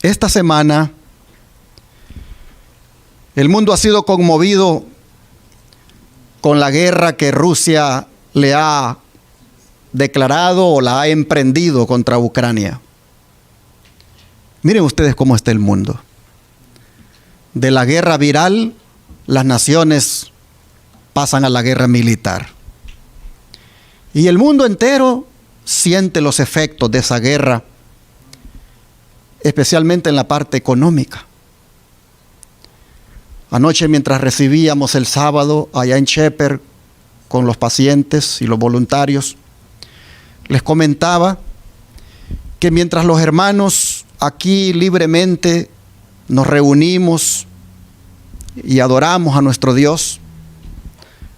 Esta semana el mundo ha sido conmovido con la guerra que Rusia le ha declarado o la ha emprendido contra Ucrania. Miren ustedes cómo está el mundo. De la guerra viral, las naciones pasan a la guerra militar. Y el mundo entero siente los efectos de esa guerra, especialmente en la parte económica. Anoche, mientras recibíamos el sábado allá en Shepherd con los pacientes y los voluntarios, les comentaba que mientras los hermanos aquí libremente nos reunimos y adoramos a nuestro Dios,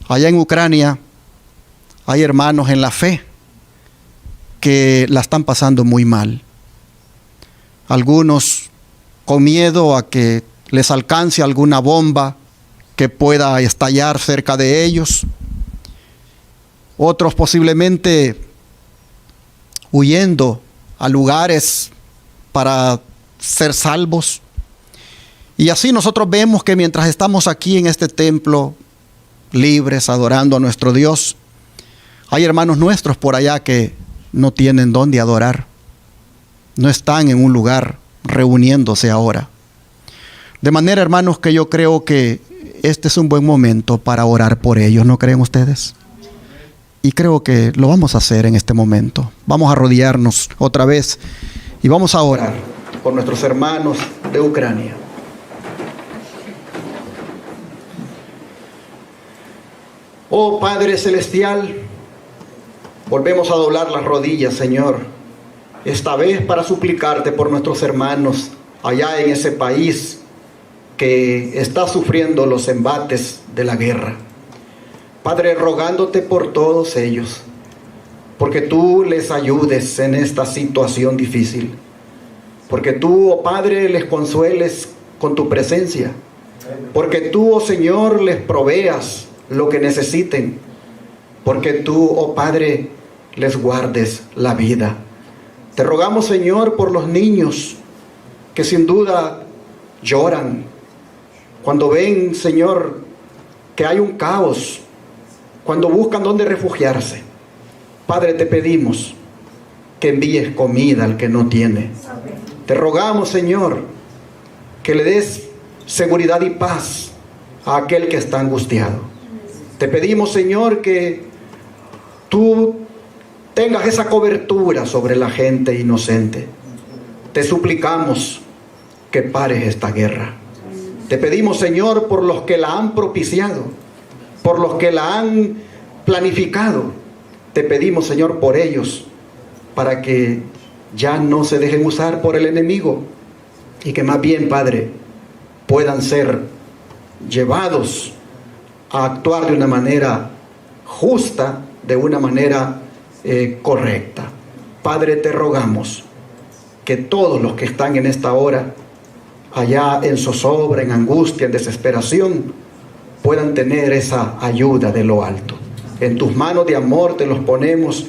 allá en Ucrania hay hermanos en la fe que la están pasando muy mal. Algunos con miedo a que les alcance alguna bomba que pueda estallar cerca de ellos. Otros posiblemente huyendo a lugares para ser salvos. Y así nosotros vemos que mientras estamos aquí en este templo, libres, adorando a nuestro Dios, hay hermanos nuestros por allá que no tienen dónde adorar. No están en un lugar reuniéndose ahora. De manera, hermanos, que yo creo que este es un buen momento para orar por ellos, ¿no creen ustedes? Y creo que lo vamos a hacer en este momento. Vamos a arrodillarnos otra vez y vamos a orar por nuestros hermanos de Ucrania. Oh Padre Celestial, volvemos a doblar las rodillas, Señor, esta vez para suplicarte por nuestros hermanos allá en ese país que está sufriendo los embates de la guerra. Padre, rogándote por todos ellos, porque tú les ayudes en esta situación difícil, porque tú, oh Padre, les consueles con tu presencia, porque tú, oh Señor, les proveas lo que necesiten, porque tú, oh Padre, les guardes la vida. Te rogamos, Señor, por los niños que sin duda lloran cuando ven, Señor, que hay un caos, cuando buscan dónde refugiarse. Padre, te pedimos que envíes comida al que no tiene. Te rogamos, Señor, que le des seguridad y paz a aquel que está angustiado. Te pedimos, Señor, que tú tengas esa cobertura sobre la gente inocente. Te suplicamos que pares esta guerra. Te pedimos, Señor, por los que la han propiciado, por los que la han planificado. Te pedimos, Señor, por ellos, para que ya no se dejen usar por el enemigo y que más bien, Padre, puedan ser llevados a actuar de una manera justa, de una manera correcta. Padre, te rogamos que todos los que están en esta hora allá en zozobra, en angustia, en desesperación, puedan tener esa ayuda de lo alto. En tus manos de amor te los ponemos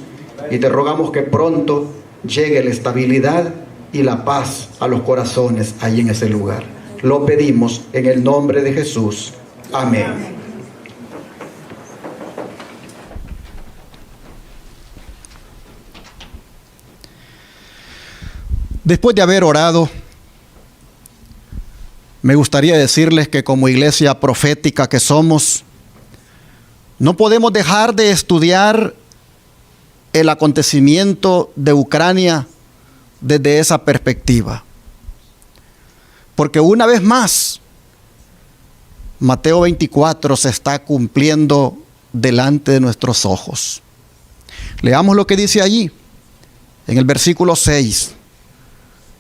y te rogamos que pronto llegue la estabilidad y la paz a los corazones allí en ese lugar. Lo pedimos en el nombre de Jesús. Amén. Después de haber orado, me gustaría decirles que como iglesia profética que somos, no podemos dejar de estudiar el acontecimiento de Ucrania desde esa perspectiva. Porque una vez más, Mateo 24 se está cumpliendo delante de nuestros ojos. Leamos lo que dice allí, en el versículo 6.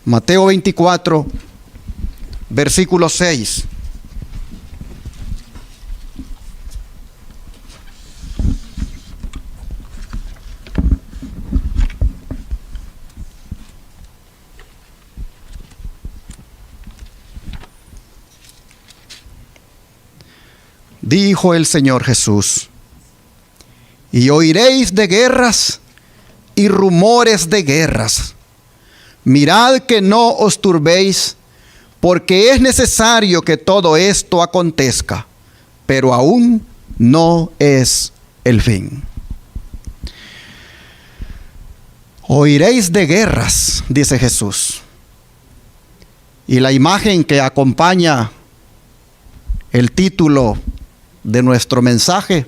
Mateo 24, versículo 6. Dijo el Señor Jesús: y oiréis de guerras y rumores de guerras. mirad que no os turbéis, porque es necesario que todo esto acontezca, pero aún no es el fin. Oiréis de guerras, dice Jesús. Y la imagen que acompaña el título de nuestro mensaje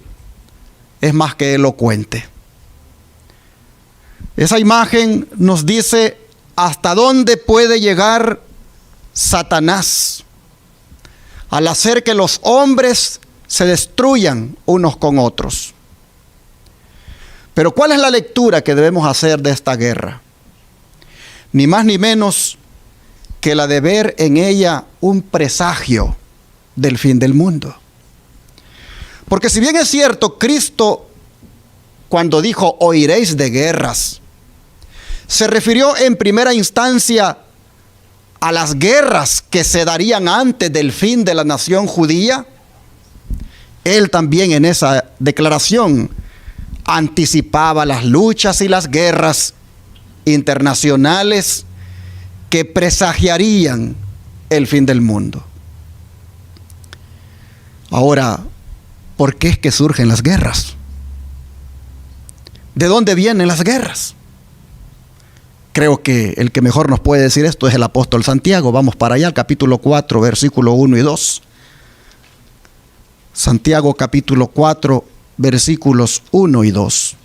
es más que elocuente. Esa imagen nos dice hasta dónde puede llegar Satanás al hacer que los hombres se destruyan unos con otros. Pero ¿cuál es la lectura que debemos hacer de esta guerra? Ni más ni menos que la de ver en ella un presagio del fin del mundo. Porque si bien es cierto, Cristo, cuando dijo oiréis de guerras, se refirió en primera instancia a las guerras que se darían antes del fin de la nación judía. Él también en esa declaración anticipaba las luchas y las guerras internacionales que presagiarían el fin del mundo. Ahora, ¿por qué es que surgen las guerras? ¿De dónde vienen las guerras? Creo que el que mejor nos puede decir esto es el apóstol Santiago. Vamos para allá, capítulo 4, versículo 1 y 2. Santiago capítulo 4, versículos 1 y 2.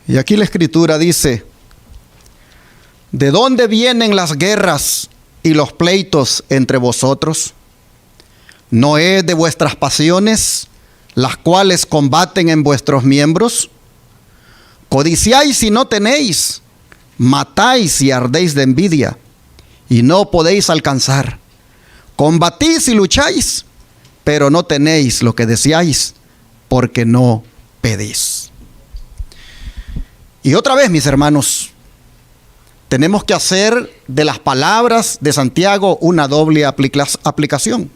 Y aquí la Escritura dice: ¿de dónde vienen las guerras y los pleitos entre vosotros? ¿No es de vuestras pasiones, las cuales combaten en vuestros miembros? Codiciáis y no tenéis, matáis y ardéis de envidia, y no podéis alcanzar. Combatís y lucháis, pero no tenéis lo que deseáis, porque no pedís. Y otra vez, mis hermanos, tenemos que hacer de las palabras de Santiago una doble aplicación.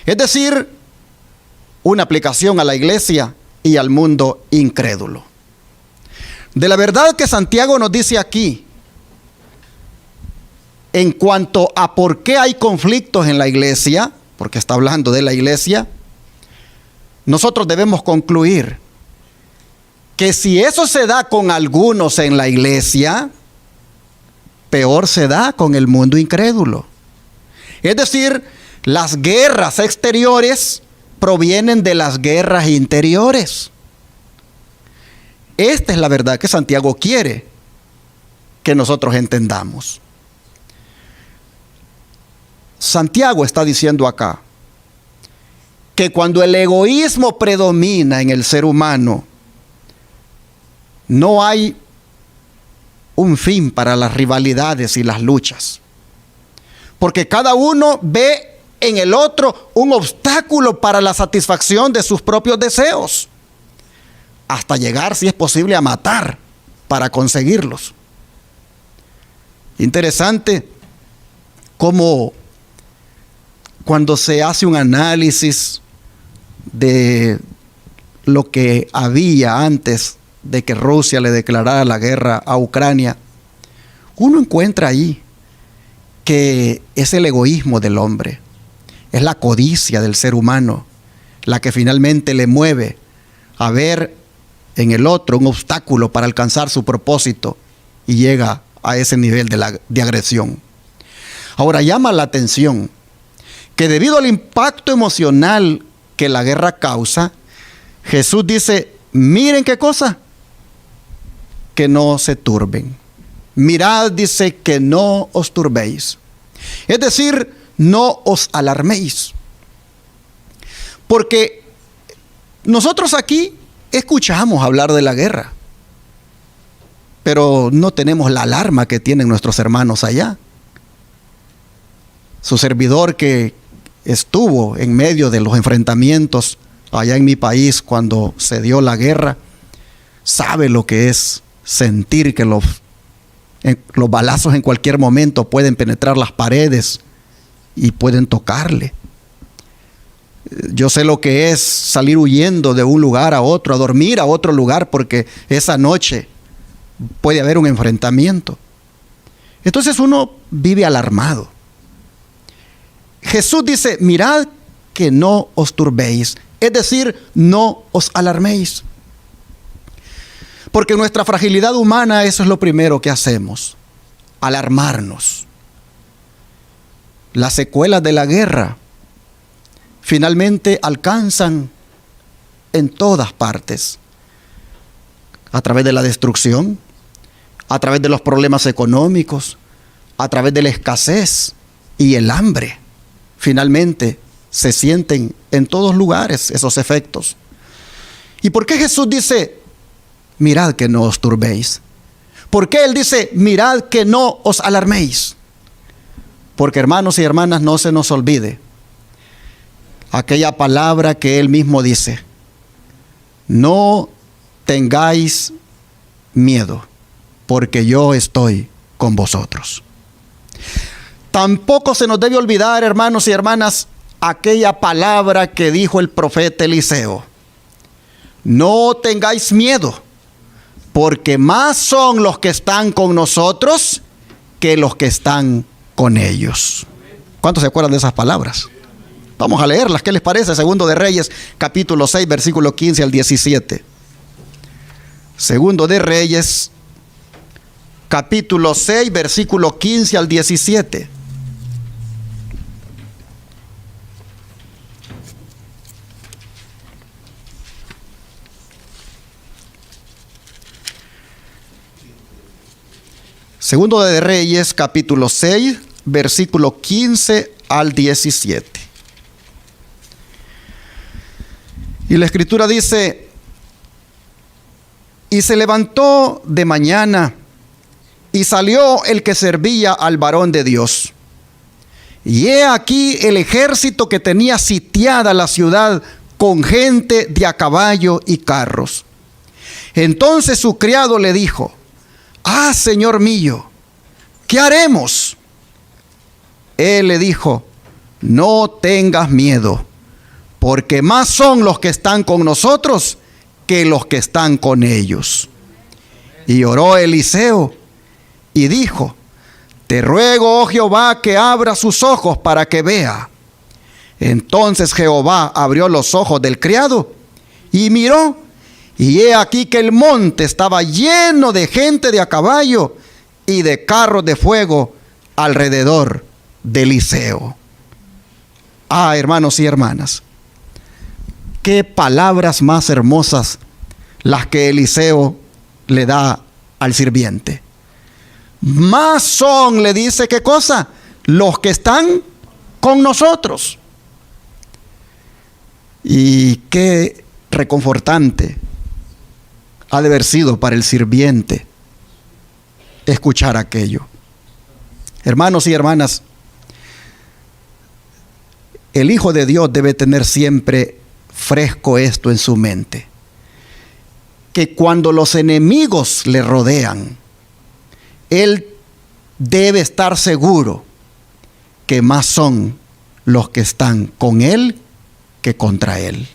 Es decir, una aplicación a la iglesia y al mundo incrédulo. De la verdad que Santiago nos dice aquí, en cuanto a por qué hay conflictos en la iglesia, porque está hablando de la iglesia, nosotros debemos concluir que si eso se da con algunos en la iglesia, peor se da con el mundo incrédulo. Es decir, las guerras exteriores provienen de las guerras interiores. Esta es la verdad que Santiago quiere que nosotros entendamos. Santiago está diciendo acá que cuando el egoísmo predomina en el ser humano, no hay un fin para las rivalidades y las luchas. Porque cada uno ve en el otro un obstáculo para la satisfacción de sus propios deseos, hasta llegar, si es posible, a matar para conseguirlos. Interesante cómo cuando se hace un análisis de lo que había antes de que Rusia le declarara la guerra a Ucrania, uno encuentra ahí que es el egoísmo del hombre, es la codicia del ser humano, la que finalmente le mueve a ver en el otro un obstáculo para alcanzar su propósito y llega a ese nivel de agresión. Ahora, llama la atención que debido al impacto emocional que la guerra causa, Jesús dice: miren qué cosa, que no se turben. Mirad, dice, que no os turbéis. Es decir, no os alarméis. Porque nosotros aquí escuchamos hablar de la guerra, pero no tenemos la alarma que tienen nuestros hermanos allá. Su servidor, que estuvo en medio de los enfrentamientos allá en mi país cuando se dio la guerra, sabe lo que es sentir que los Los balazos en cualquier momento pueden penetrar las paredes y pueden tocarle. Yo sé lo que es salir huyendo de un lugar a otro, a dormir a otro lugar, porque esa noche puede haber un enfrentamiento. Entonces uno vive alarmado. Jesús dice, mirad que no os turbéis, es decir, no os alarméis. Porque nuestra fragilidad humana, eso es lo primero que hacemos, alarmarnos. Las secuelas de la guerra finalmente alcanzan en todas partes, a través de la destrucción, a través de los problemas económicos, a través de la escasez y el hambre. Finalmente se sienten en todos lugares esos efectos. ¿Y por qué Jesús dice, mirad que no os turbéis? ¿Por qué Él dice, mirad que no os alarméis? Porque, hermanos y hermanas, no se nos olvide aquella palabra que Él mismo dice, no tengáis miedo, porque yo estoy con vosotros. Tampoco se nos debe olvidar, hermanos y hermanas, aquella palabra que dijo el profeta Eliseo, no tengáis miedo, porque más son los que están con nosotros que los que están con ellos. ¿Cuántos se acuerdan de esas palabras? Vamos a leerlas, ¿qué les parece? Segundo de Reyes, capítulo 6, versículo 15 al 17. Segundo de Reyes, capítulo 6, versículo 15 al 17. Segundo de Reyes, capítulo 6, versículo 15 al 17. Y la escritura dice, y se levantó de mañana, y salió el que servía al varón de Dios. Y he aquí el ejército que tenía sitiada la ciudad con gente de a caballo y carros. Entonces su criado le dijo, ah, señor mío, ¿qué haremos? Él le dijo, no tengas miedo, porque más son los que están con nosotros que los que están con ellos. Y oró Eliseo y dijo, te ruego, oh Jehová, que abra sus ojos para que vea. Entonces Jehová abrió los ojos del criado y miró, y he aquí que el monte estaba lleno de gente de a caballo y de carros de fuego alrededor de Eliseo. Ah, hermanos y hermanas, qué palabras más hermosas las que Eliseo le da al sirviente. Más son, le dice, ¿qué cosa? Los que están con nosotros. Y qué reconfortante ha de haber sido para el sirviente escuchar aquello. Hermanos y hermanas, el Hijo de Dios debe tener siempre fresco esto en su mente, que cuando los enemigos le rodean, él debe estar seguro que más son los que están con él que contra él.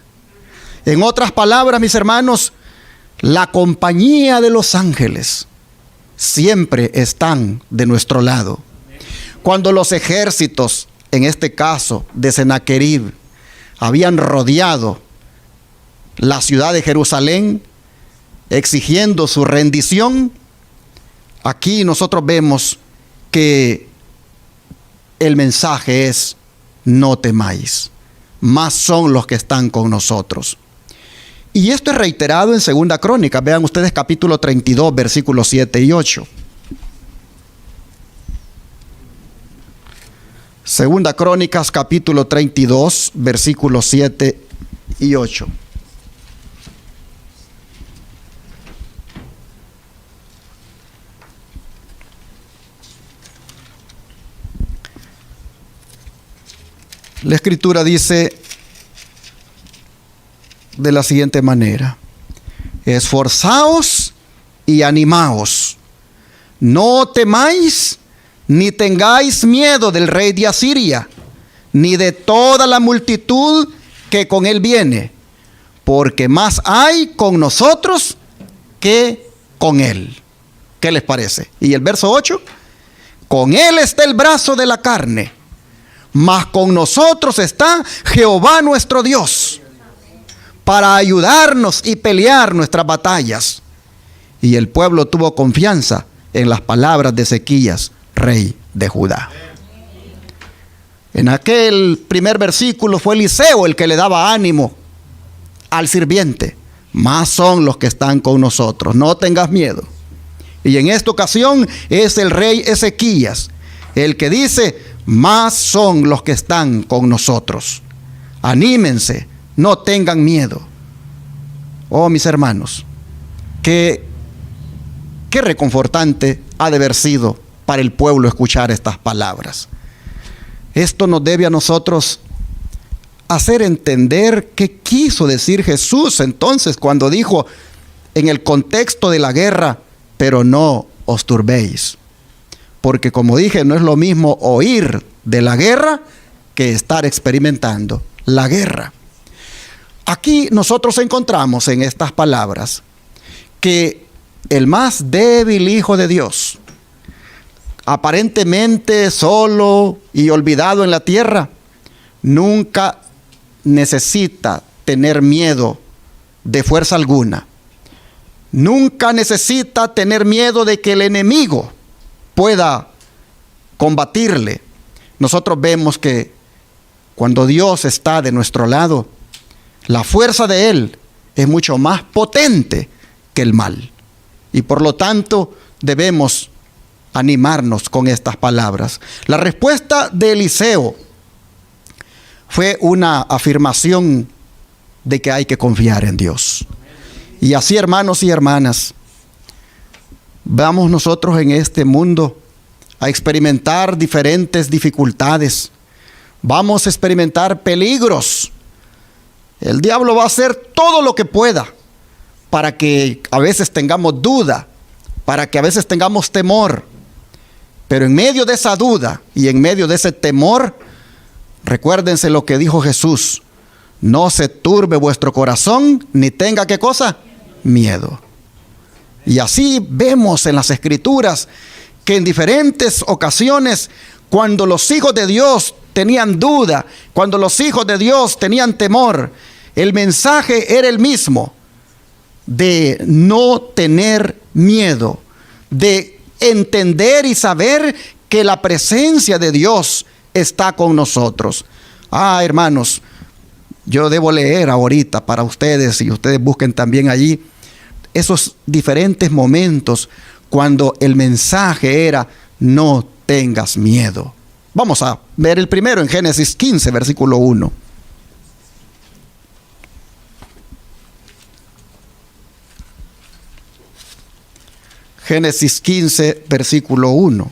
En otras palabras, mis hermanos, la compañía de los ángeles siempre están de nuestro lado. Cuando los ejércitos, en este caso de Sennacherib, habían rodeado la ciudad de Jerusalén, exigiendo su rendición, aquí nosotros vemos que el mensaje es, no temáis, más son los que están con nosotros. Y esto es reiterado en Segunda Crónica. Vean ustedes capítulo 32, versículos 7 y 8. Segunda Crónicas, capítulo 32, versículos 7 y 8. La escritura dice de la siguiente manera: esforzaos y animaos, no temáis ni tengáis miedo del rey de Asiria, ni de toda la multitud que con él viene, porque más hay con nosotros que con él. ¿Qué les parece? Y el verso 8, con él está el brazo de la carne, mas con nosotros está Jehová nuestro Dios, para ayudarnos y pelear nuestras batallas. Y el pueblo tuvo confianza en las palabras de Ezequías, rey de Judá. En aquel primer versículo fue Eliseo el que le daba ánimo al sirviente. Más son los que están con nosotros, no tengas miedo. Y en esta ocasión es el rey Ezequías el que dice, más son los que están con nosotros. Anímense, no tengan miedo. Oh, mis hermanos, qué reconfortante ha de haber sido para el pueblo escuchar estas palabras. Esto nos debe a nosotros hacer entender qué quiso decir Jesús entonces cuando dijo en el contexto de la guerra, pero no os turbéis. Porque como dije, no es lo mismo oír de la guerra que estar experimentando la guerra. Aquí nosotros encontramos en estas palabras que el más débil hijo de Dios, aparentemente solo y olvidado en la tierra, nunca necesita tener miedo de fuerza alguna. Nunca necesita tener miedo de que el enemigo pueda combatirle. Nosotros vemos que cuando Dios está de nuestro lado, la fuerza de Él es mucho más potente que el mal. Y por lo tanto debemos animarnos con estas palabras. La respuesta de Eliseo fue una afirmación de que hay que confiar en Dios. Y así, hermanos y hermanas, vamos nosotros en este mundo a experimentar diferentes dificultades. Vamos a experimentar peligros. El diablo va a hacer todo lo que pueda para que a veces tengamos duda, para que a veces tengamos temor. Pero en medio de esa duda y en medio de ese temor, recuérdense lo que dijo Jesús: no se turbe vuestro corazón, ni tenga ¿qué cosa? Miedo. Y así vemos en las Escrituras que en diferentes ocasiones, cuando los hijos de Dios tenían duda, cuando los hijos de Dios tenían temor, el mensaje era el mismo, de no tener miedo, de entender y saber que la presencia de Dios está con nosotros. Hermanos, yo debo leer ahorita para ustedes, y ustedes busquen también allí esos diferentes momentos cuando el mensaje era: no tengas miedo. Vamos a ver el primero en Génesis 15, versículo 1. Génesis 15, versículo 1.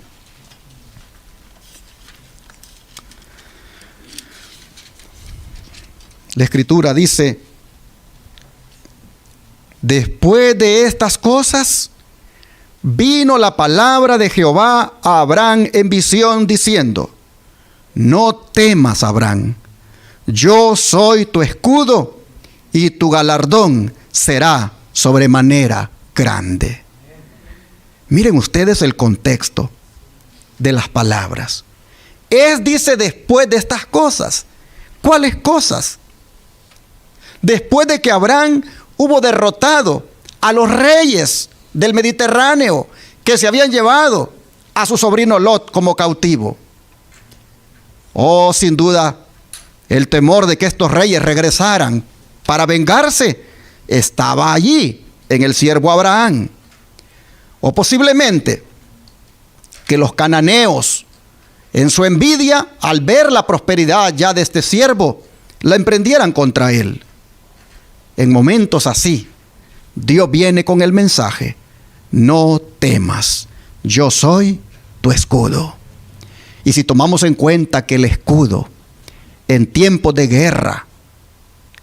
La Escritura dice: después de estas cosas, vino la palabra de Jehová a Abraham en visión, diciendo: no temas, Abraham, yo soy tu escudo, y tu galardón será sobremanera grande. Miren ustedes el contexto de las palabras. Dice, después de estas cosas. ¿Cuáles cosas? Después de que Abraham hubo derrotado a los reyes del Mediterráneo que se habían llevado a su sobrino Lot como cautivo. Sin duda, el temor de que estos reyes regresaran para vengarse estaba allí en el siervo Abraham. O posiblemente que los cananeos, en su envidia, al ver la prosperidad ya de este siervo, la emprendieran contra él. En momentos así, Dios viene con el mensaje: no temas, yo soy tu escudo. Y si tomamos en cuenta que el escudo en tiempos de guerra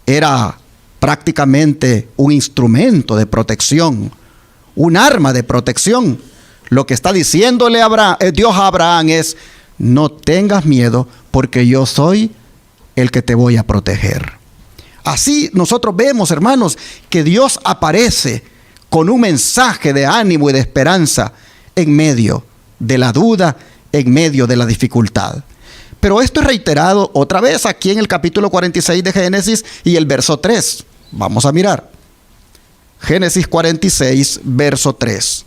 era prácticamente un instrumento de protección, un arma de protección, Lo que está diciéndole Dios a Abraham es: no tengas miedo, porque yo soy el que te voy a proteger. Así nosotros vemos, hermanos, que Dios aparece con un mensaje de ánimo y de esperanza en medio de la duda, en medio de la dificultad. Pero esto es reiterado otra vez aquí en el capítulo 46 de Génesis y el verso 3. Vamos a mirar. Génesis 46, verso 3.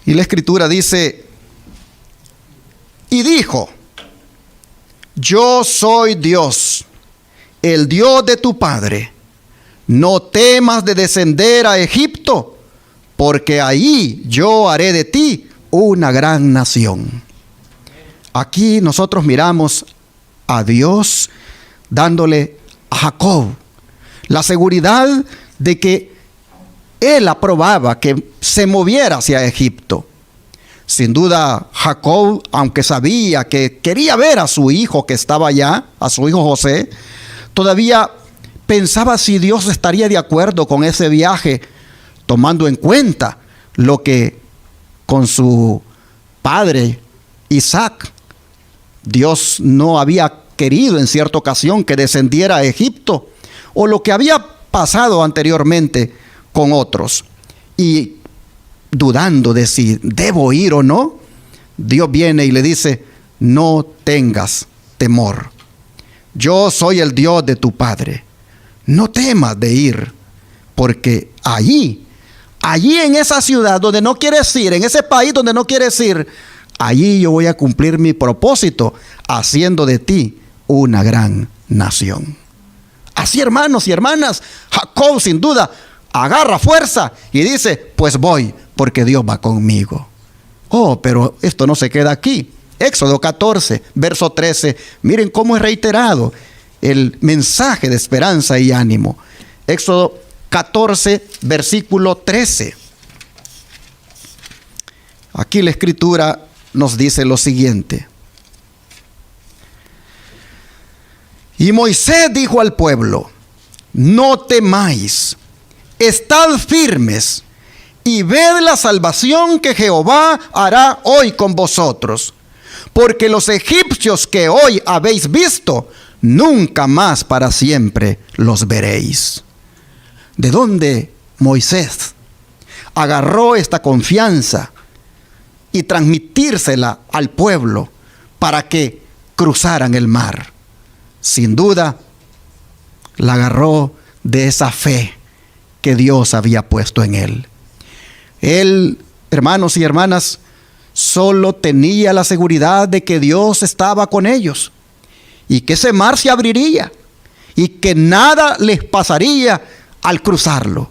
Y la escritura dice: y dijo: yo soy Dios, el Dios de tu padre. No temas de descender a Egipto, porque ahí yo haré de ti una gran nación. Aquí nosotros miramos a Dios dándole a Jacob la seguridad de que él aprobaba que se moviera hacia Egipto. Sin duda, Jacob, aunque sabía que quería ver a su hijo que estaba allá, a su hijo José, todavía pensaba si Dios estaría de acuerdo con ese viaje, tomando en cuenta lo que con su padre Isaac, Dios no había querido en cierta ocasión que descendiera a Egipto, o lo que había pasado anteriormente con otros. Y dudando de si debo ir o no, Dios viene y le dice: no tengas temor. Yo soy el Dios de tu padre. No temas de ir, porque allí en esa ciudad donde no quieres ir, en ese país donde no quieres ir, allí yo voy a cumplir mi propósito, haciendo de ti una gran nación. Así, hermanos y hermanas, Jacob sin duda agarra fuerza y dice: pues voy, porque Dios va conmigo. Oh, pero esto no se queda aquí. Éxodo 14, verso 13. Miren cómo es reiterado el mensaje de esperanza y ánimo. Éxodo 14, versículo 13. Aquí la escritura nos dice lo siguiente: y Moisés dijo al pueblo: no temáis, estad firmes y ved la salvación que Jehová hará hoy con vosotros, porque los egipcios que hoy habéis visto, nunca más para siempre los veréis. ¿De dónde Moisés agarró esta confianza y transmitírsela al pueblo para que cruzaran el mar? Sin duda, la agarró de esa fe que Dios había puesto en él. Él, hermanos y hermanas, solo tenía la seguridad de que Dios estaba con ellos y que ese mar se abriría y que nada les pasaría al cruzarlo.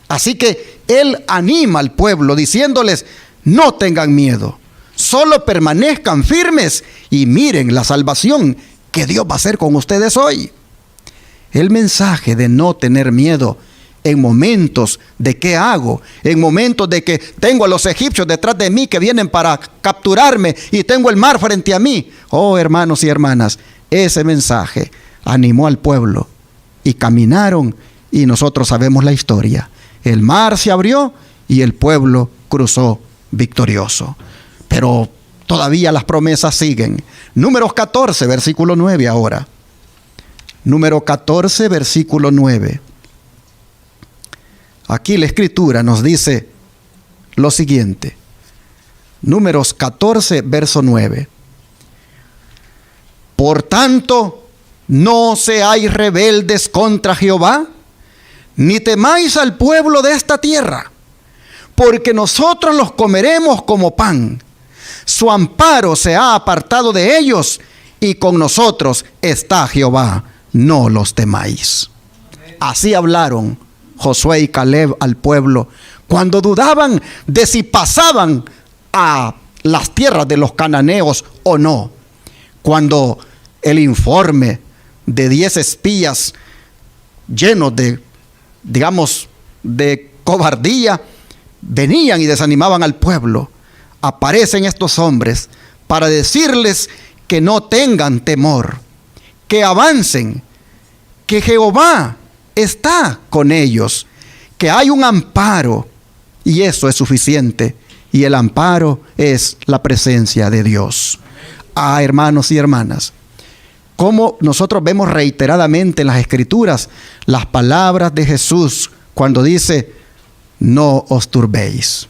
Así que él anima al pueblo diciéndoles: no tengan miedo, solo permanezcan firmes y miren la salvación que Dios va a hacer con ustedes hoy. El mensaje de no tener miedo en momentos de qué hago, en momentos de que tengo a los egipcios detrás de mí que vienen para capturarme y tengo el mar frente a mí. Oh, hermanos y hermanas, ese mensaje animó al pueblo y caminaron, y nosotros sabemos la historia. El mar se abrió y el pueblo cruzó victorioso. Pero todavía las promesas siguen. Números 14, versículo 9 ahora. Número 14, versículo 9. Aquí la escritura nos dice lo siguiente. Números 14, verso 9. Por tanto, no seáis rebeldes contra Jehová, ni temáis al pueblo de esta tierra, porque nosotros los comeremos como pan. Su amparo se ha apartado de ellos, y con nosotros está Jehová. No los temáis. Así hablaron Josué y Caleb al pueblo cuando dudaban de si pasaban a las tierras de los cananeos o no. Cuando el informe de 10 espías llenos de, de cobardía, venían y desanimaban al pueblo, aparecen estos hombres para decirles que no tengan temor, que avancen, que Jehová está con ellos, que hay un amparo, y eso es suficiente. Y el amparo es la presencia de Dios. Hermanos y hermanas, como nosotros vemos reiteradamente en las Escrituras las palabras de Jesús cuando dice: no os turbéis,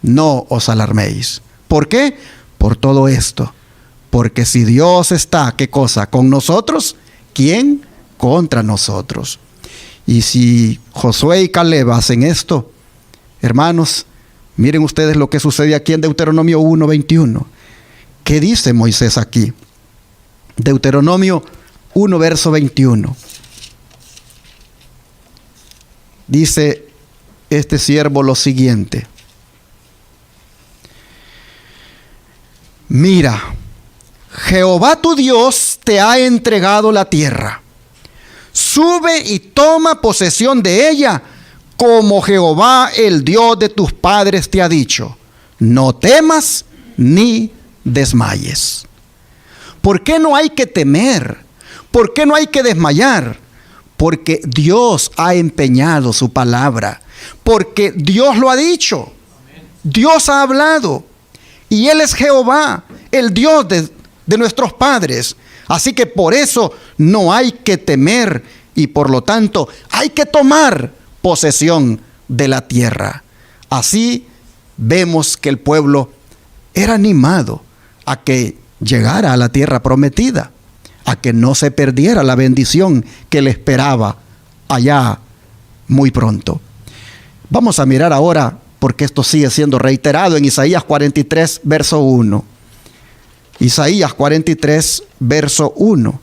no os alarméis. ¿Por qué? Por todo esto. Porque si Dios está, ¿qué cosa? ¿Con nosotros? ¿Quién? Contra nosotros. Y si Josué y Caleb hacen esto, hermanos, miren ustedes lo que sucede aquí en Deuteronomio 1:21. ¿Qué dice Moisés aquí? Deuteronomio 1, verso 21. Dice este siervo lo siguiente: mira, Jehová tu Dios te ha entregado la tierra. Sube y toma posesión de ella, como Jehová el Dios de tus padres te ha dicho. No temas ni desmayes. ¿Por qué no hay que temer? ¿Por qué no hay que desmayar? Porque Dios ha empeñado su palabra. Porque Dios lo ha dicho. Dios ha hablado. Y Él es Jehová, el Dios de nuestros padres. Así que por eso no hay que temer y por lo tanto hay que tomar posesión de la tierra. Así vemos que el pueblo era animado a que llegara a la tierra prometida, a que no se perdiera la bendición que le esperaba allá muy pronto. Vamos a mirar ahora, porque esto sigue siendo reiterado en Isaías 43, verso 1. Isaías 43, verso 1.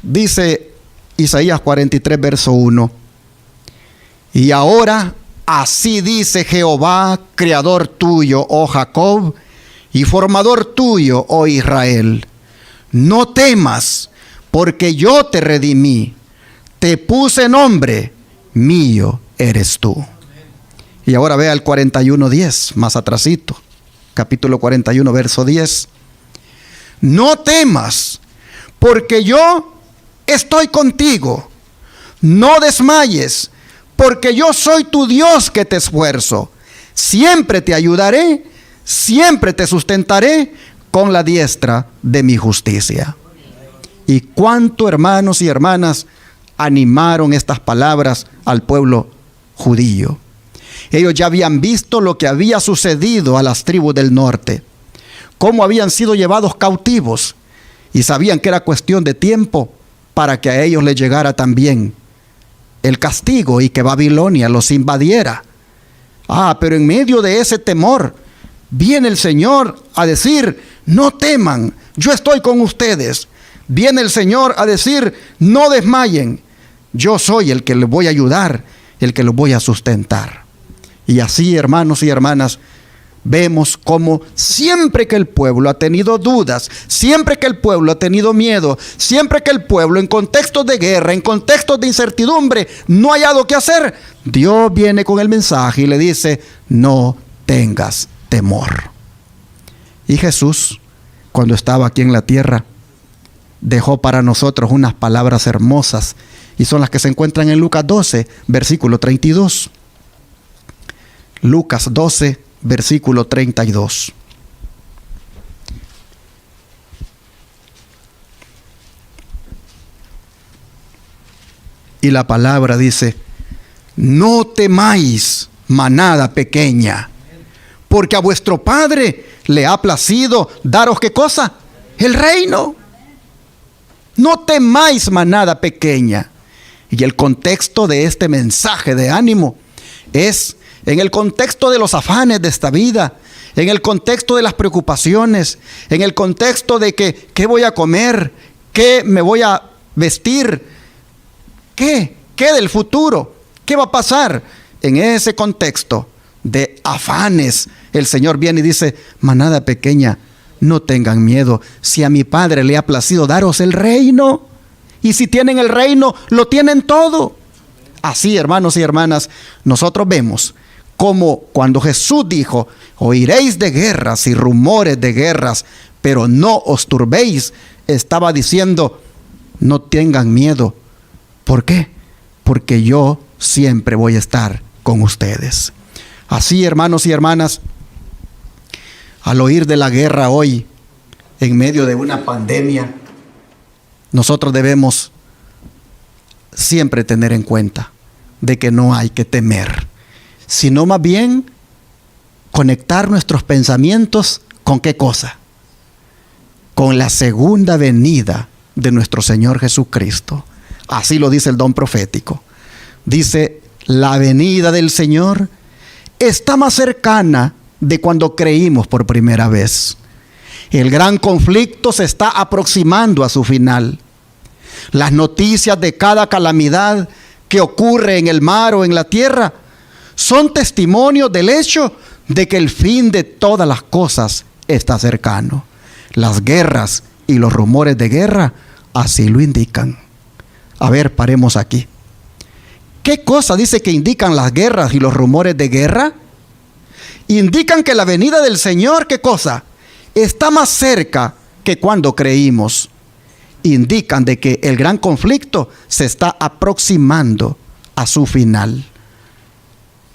Dice Isaías 43, verso 1. Y ahora así dice Jehová, creador tuyo, oh Jacob, y formador tuyo, oh Israel. No temas, porque yo te redimí. Te puse nombre, mío eres tú. Y ahora vea el 41:10, más atrasito. Capítulo 41, verso 10. No temas, porque yo estoy contigo. No desmayes, porque yo soy tu Dios que te esfuerzo. Siempre te ayudaré, siempre te sustentaré con la diestra de mi justicia. Y cuánto, hermanos y hermanas, animaron estas palabras al pueblo judío. Ellos ya habían visto lo que había sucedido a las tribus del norte, cómo habían sido llevados cautivos, y sabían que era cuestión de tiempo para que a ellos les llegara también el castigo y que Babilonia los invadiera. Pero en medio de ese temor viene el Señor a decir: no teman, yo estoy con ustedes. Viene el Señor a decir: no desmayen, yo soy el que les voy a ayudar, el que los voy a sustentar. Y así, hermanos y hermanas, vemos cómo siempre que el pueblo ha tenido dudas, siempre que el pueblo ha tenido miedo, siempre que el pueblo en contextos de guerra, en contextos de incertidumbre, no ha hallado qué hacer, Dios viene con el mensaje y le dice: no tengas temor. Y Jesús, cuando estaba aquí en la tierra, dejó para nosotros unas palabras hermosas, y son las que se encuentran en Lucas 12, versículo 32. Lucas 12, versículo 32. Y la palabra dice: no temáis, manada pequeña, porque a vuestro Padre le ha placido daros ¿qué cosa? El reino. No temáis, manada pequeña. Y el contexto de este mensaje de ánimo es en el contexto de los afanes de esta vida, en el contexto de las preocupaciones, en el contexto de que ¿qué voy a comer? ¿Qué me voy a vestir? ¿Qué del futuro? ¿Qué va a pasar? En ese contexto de afanes, el Señor viene y dice: manada pequeña, no tengan miedo, si a mi Padre le ha placido daros el reino, y si tienen el reino, lo tienen todo. Así, hermanos y hermanas, nosotros vemos como cuando Jesús dijo, oiréis de guerras y rumores de guerras, pero no os turbéis, estaba diciendo, no tengan miedo. ¿Por qué? Porque yo siempre voy a estar con ustedes. Así, hermanos y hermanas, al oír de la guerra hoy, en medio de una pandemia, nosotros debemos siempre tener en cuenta de que no hay que temer, sino más bien conectar nuestros pensamientos con ¿qué cosa? Con la segunda venida de nuestro Señor Jesucristo. Así lo dice el don profético. Dice, la venida del Señor está más cercana de cuando creímos por primera vez. El gran conflicto se está aproximando a su final. Las noticias de cada calamidad que ocurre en el mar o en la tierra son testimonios del hecho de que el fin de todas las cosas está cercano. Las guerras y los rumores de guerra así lo indican. A ver, paremos aquí. ¿Qué cosa dice que indican las guerras y los rumores de guerra? Indican que la venida del Señor, ¿qué cosa? Está más cerca que cuando creímos. Indican de que el gran conflicto se está aproximando a su final.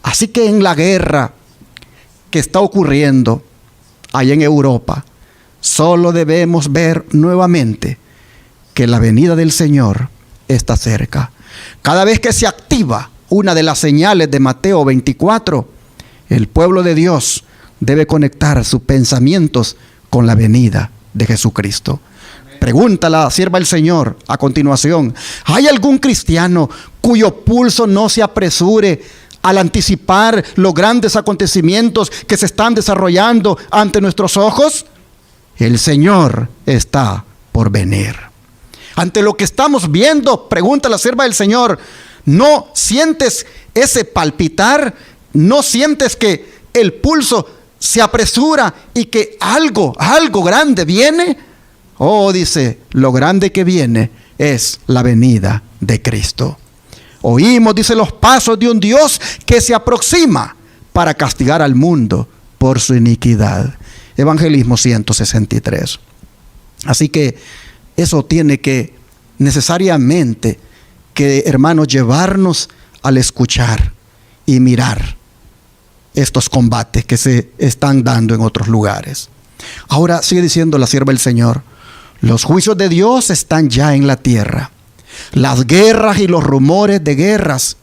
Así que en la guerra que está ocurriendo allá en Europa, solo debemos ver nuevamente que la venida del Señor está cerca. Cada vez que se activa una de las señales de Mateo 24, el pueblo de Dios debe conectar sus pensamientos con la venida de Jesucristo. Pregunta la sierva del Señor a continuación, ¿hay algún cristiano cuyo pulso no se apresure al anticipar los grandes acontecimientos que se están desarrollando ante nuestros ojos? El Señor está por venir. Ante lo que estamos viendo, pregunta la sierva del Señor, ¿no sientes ese palpitar? ¿No sientes que el pulso se apresura y que algo grande viene? Oh, dice, lo grande que viene es la venida de Cristo. Oímos, dice, los pasos de un Dios que se aproxima para castigar al mundo por su iniquidad. Evangelismo 163. Así que eso tiene que necesariamente, hermanos, llevarnos al escuchar y mirar estos combates que se están dando en otros lugares. Ahora sigue diciendo la sierva del Señor, los juicios de Dios están ya en la tierra. Las guerras y los rumores de guerras,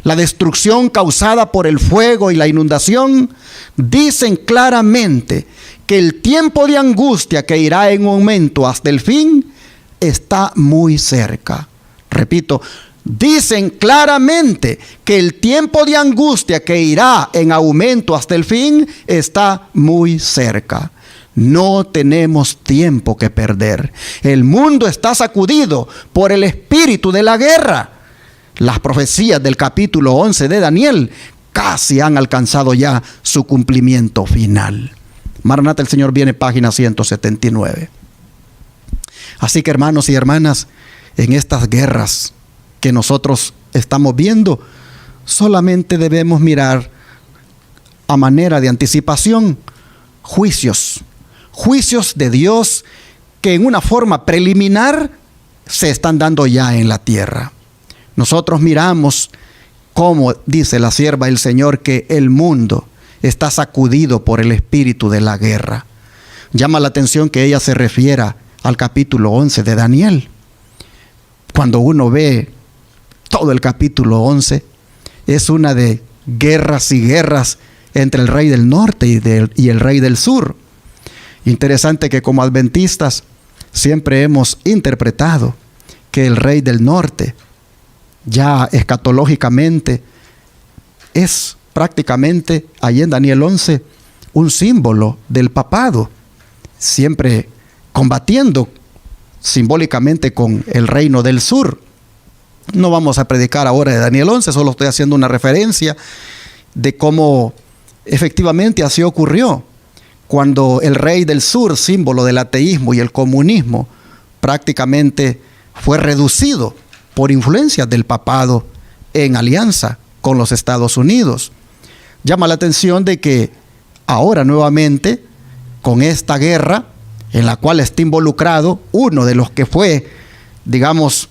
la destrucción causada por el fuego y la inundación, dicen claramente que el tiempo de angustia que irá en aumento hasta el fin está muy cerca. Repito, dicen claramente que el tiempo de angustia que irá en aumento hasta el fin está muy cerca. No tenemos tiempo que perder. El mundo está sacudido por el espíritu de la guerra. Las profecías del capítulo 11 de Daniel casi han alcanzado ya su cumplimiento final. Maranata, el Señor viene, página 179. Así que, hermanos y hermanas, en estas guerras que nosotros estamos viendo, solamente debemos mirar a manera de anticipación juicios de Dios que en una forma preliminar se están dando ya en la tierra. Nosotros miramos cómo dice la sierva del Señor que el mundo está sacudido por el espíritu de la guerra. Llama la atención que ella se refiera al capítulo 11 de Daniel. Cuando uno ve todo el capítulo 11, es una de guerras y guerras entre el rey del norte y el rey del sur. Interesante que como adventistas siempre hemos interpretado que el rey del norte ya escatológicamente es prácticamente, allí en Daniel 11, un símbolo del papado, siempre combatiendo simbólicamente con el reino del sur. No vamos a predicar ahora de Daniel 11, solo estoy haciendo una referencia de cómo efectivamente así ocurrió. Cuando el rey del sur, símbolo del ateísmo y el comunismo, prácticamente fue reducido por influencias del papado en alianza con los Estados Unidos. llama la atención de que ahora nuevamente, con esta guerra en la cual está involucrado uno de los que fue, digamos,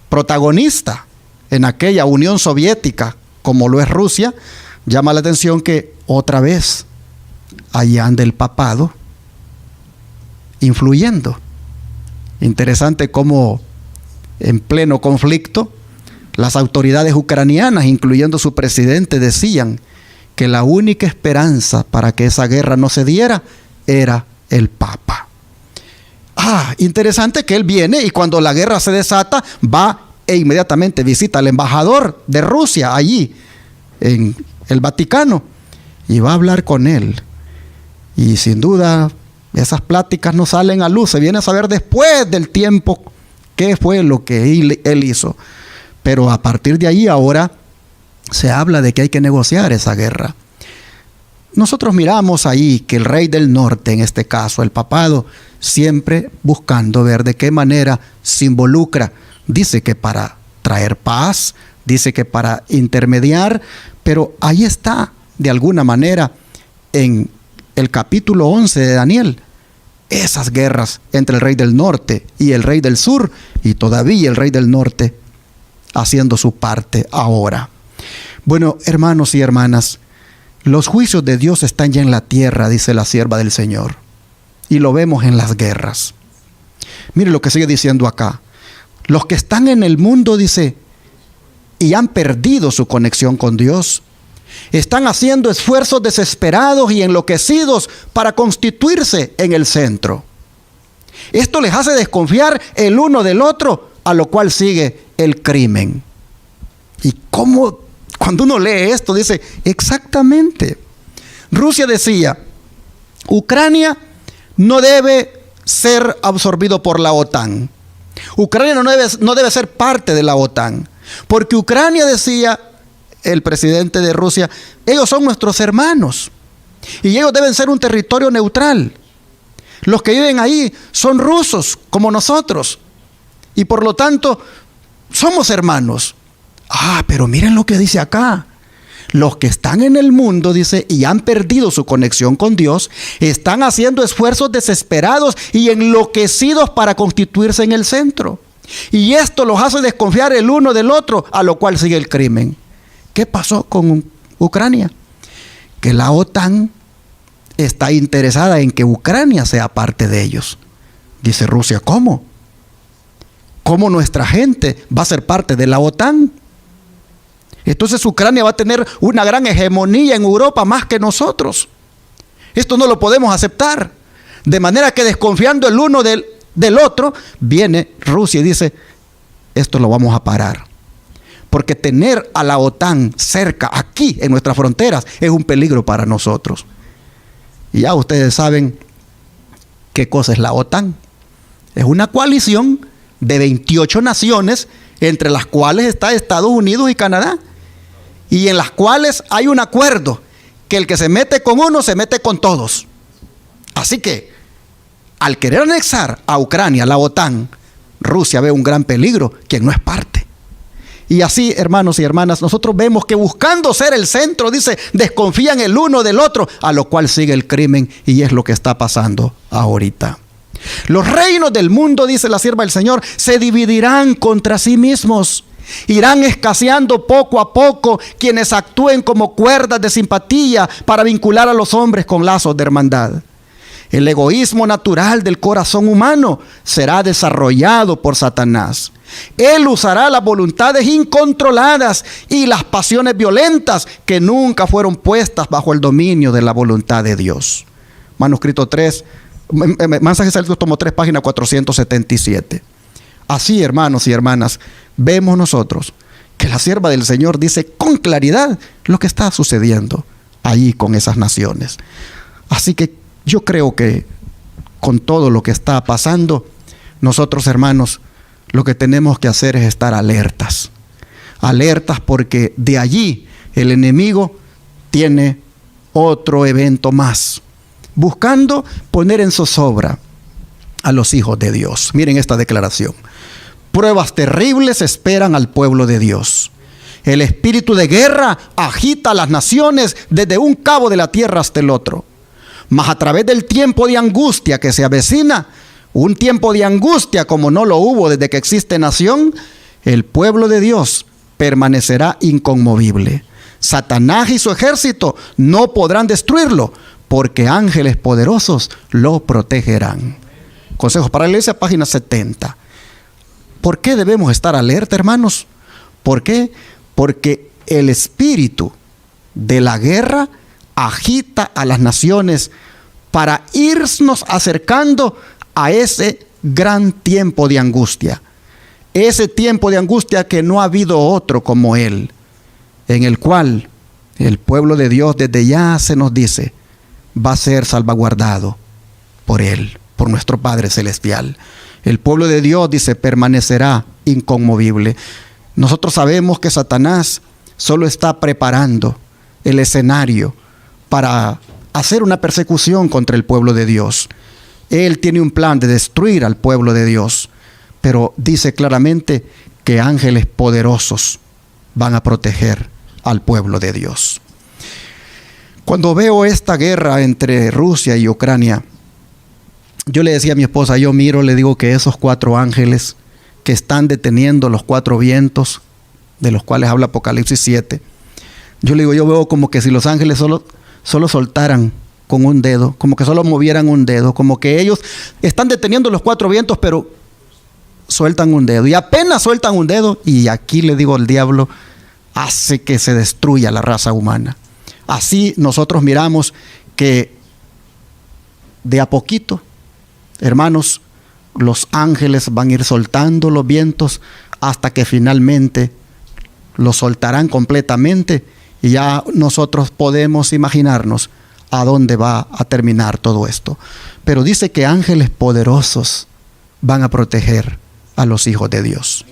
protagonista en aquella Unión Soviética, como lo es Rusia, llama la atención que otra vez ahí anda el papado influyendo. Interesante cómo en pleno conflicto las autoridades ucranianas, incluyendo su presidente, decían que la única esperanza para que esa guerra no se diera era el Papa. Interesante que él viene y cuando la guerra se desata va e inmediatamente visita al embajador de Rusia allí en el Vaticano y va a hablar con él. Y sin duda esas pláticas no salen a luz, se viene a saber después del tiempo qué fue lo que él hizo. Pero a partir de ahí ahora se habla de que hay que negociar esa guerra. Nosotros miramos ahí que el rey del norte, en este caso el papado, siempre buscando ver de qué manera se involucra. Dice que para traer paz, dice que para intermediar, pero ahí está, de alguna manera, en el capítulo 11 de Daniel, esas guerras entre el rey del norte y el rey del sur, y todavía el rey del norte haciendo su parte ahora. Bueno, hermanos y hermanas, los juicios de Dios están ya en la tierra, dice la sierva del Señor, y lo vemos en las guerras. Mire lo que sigue diciendo acá. Los que están en el mundo, dice, y han perdido su conexión con Dios, están haciendo esfuerzos desesperados y enloquecidos para constituirse en el centro. Esto les hace desconfiar el uno del otro, a lo cual sigue el crimen. ¿Y cómo? Cuando uno lee esto, dice, exactamente. Rusia decía, Ucrania no debe ser absorbido por la OTAN. Ucrania no debe ser parte de la OTAN. Porque Ucrania, decía el presidente de Rusia, ellos son nuestros hermanos. Y ellos deben ser un territorio neutral. Los que viven ahí son rusos, como nosotros. Y por lo tanto, somos hermanos. Pero miren lo que dice acá. Los que están en el mundo, dice, y han perdido su conexión con Dios, están haciendo esfuerzos desesperados y enloquecidos para constituirse en el centro. Y esto los hace desconfiar el uno del otro, a lo cual sigue el crimen. ¿Qué pasó con Ucrania? Que la OTAN está interesada en que Ucrania sea parte de ellos. Dice Rusia, ¿cómo? ¿Cómo nuestra gente va a ser parte de la OTAN? Entonces Ucrania va a tener una gran hegemonía en Europa más que nosotros. Esto no lo podemos aceptar. De manera que desconfiando el uno del otro, viene Rusia y dice, esto lo vamos a parar. Porque tener a la OTAN cerca, aquí en nuestras fronteras, es un peligro para nosotros. Y ya ustedes saben qué cosa es la OTAN. Es una coalición de 28 naciones, entre las cuales está Estados Unidos y Canadá, y en las cuales hay un acuerdo, que el que se mete con uno, se mete con todos. Así que, al querer anexar a Ucrania, la OTAN, Rusia ve un gran peligro, quien no es parte. Y así, hermanos y hermanas, nosotros vemos que buscando ser el centro, dice, desconfían el uno del otro, a lo cual sigue el crimen, y es lo que está pasando ahorita. Los reinos del mundo, dice la sierva del Señor, se dividirán contra sí mismos. Irán escaseando poco a poco quienes actúen como cuerdas de simpatía para vincular a los hombres con lazos de hermandad. El egoísmo natural del corazón humano será desarrollado por Satanás. Él usará las voluntades incontroladas y las pasiones violentas que nunca fueron puestas bajo el dominio de la voluntad de Dios. Manuscrito 3, Mensajes Celestos, tomo 3, página 477. Así, hermanos y hermanas, vemos nosotros que la sierva del Señor dice con claridad lo que está sucediendo allí con esas naciones. Así que yo creo que con todo lo que está pasando, nosotros, hermanos, lo que tenemos que hacer es estar alertas. Alertas porque de allí el enemigo tiene otro evento más, buscando poner en zozobra a los hijos de Dios. Miren esta declaración. Pruebas terribles esperan al pueblo de Dios. El espíritu de guerra agita a las naciones desde un cabo de la tierra hasta el otro. Mas a través del tiempo de angustia que se avecina, un tiempo de angustia como no lo hubo desde que existe nación, el pueblo de Dios permanecerá inconmovible. Satanás y su ejército no podrán destruirlo, porque ángeles poderosos lo protegerán. Consejos para la Iglesia, página 70. ¿Por qué debemos estar alerta, hermanos? ¿Por qué? Porque el espíritu de la guerra agita a las naciones para irnos acercando a ese gran tiempo de angustia. Ese tiempo de angustia que no ha habido otro como él, en el cual el pueblo de Dios desde ya se nos dice, va a ser salvaguardado por él, por nuestro Padre Celestial. El pueblo de Dios, dice, permanecerá inconmovible. Nosotros sabemos que Satanás solo está preparando el escenario para hacer una persecución contra el pueblo de Dios. Él tiene un plan de destruir al pueblo de Dios, pero dice claramente que ángeles poderosos van a proteger al pueblo de Dios. Cuando veo esta guerra entre Rusia y Ucrania, yo le decía a mi esposa, yo miro, le digo que esos 4 ángeles que están deteniendo los 4 vientos, de los cuales habla Apocalipsis 7, yo le digo, yo veo como que si los ángeles solo soltaran con un dedo, como que solo movieran un dedo, como que ellos están deteniendo los 4 vientos, pero sueltan un dedo, y apenas sueltan un dedo, y aquí le digo, el diablo hace que se destruya la raza humana. Así nosotros miramos que de a poquito, hermanos, los ángeles van a ir soltando los vientos hasta que finalmente los soltarán completamente, y ya nosotros podemos imaginarnos a dónde va a terminar todo esto. Pero dice que ángeles poderosos van a proteger a los hijos de Dios.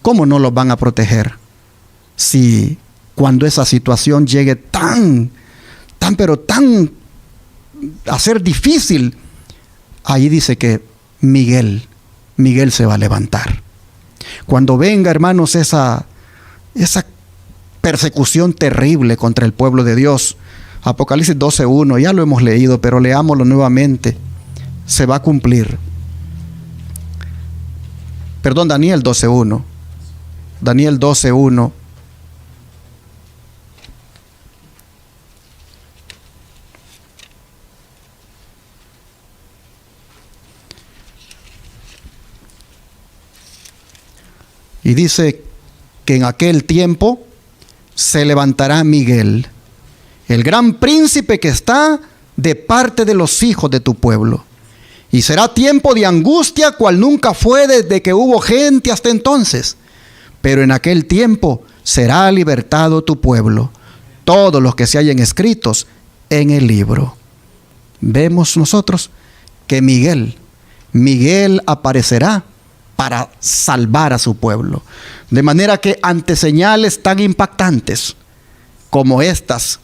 ¿Cómo no los van a proteger si cuando esa situación llegue tan a ser difícil, ahí dice que Miguel se va a levantar? Cuando venga, hermanos, esa persecución terrible contra el pueblo de Dios, Apocalipsis 12:1, ya lo hemos leído, pero leámoslo nuevamente, se va a cumplir. Perdón, Daniel 12:1. Daniel 12:1. Y dice que en aquel tiempo se levantará Miguel, el gran príncipe que está de parte de los hijos de tu pueblo. Y será tiempo de angustia cual nunca fue desde que hubo gente hasta entonces. Pero en aquel tiempo será libertado tu pueblo, todos los que se hayan escritos en el libro. Vemos nosotros que Miguel aparecerá para salvar a su pueblo. De manera que ante señales tan impactantes como estas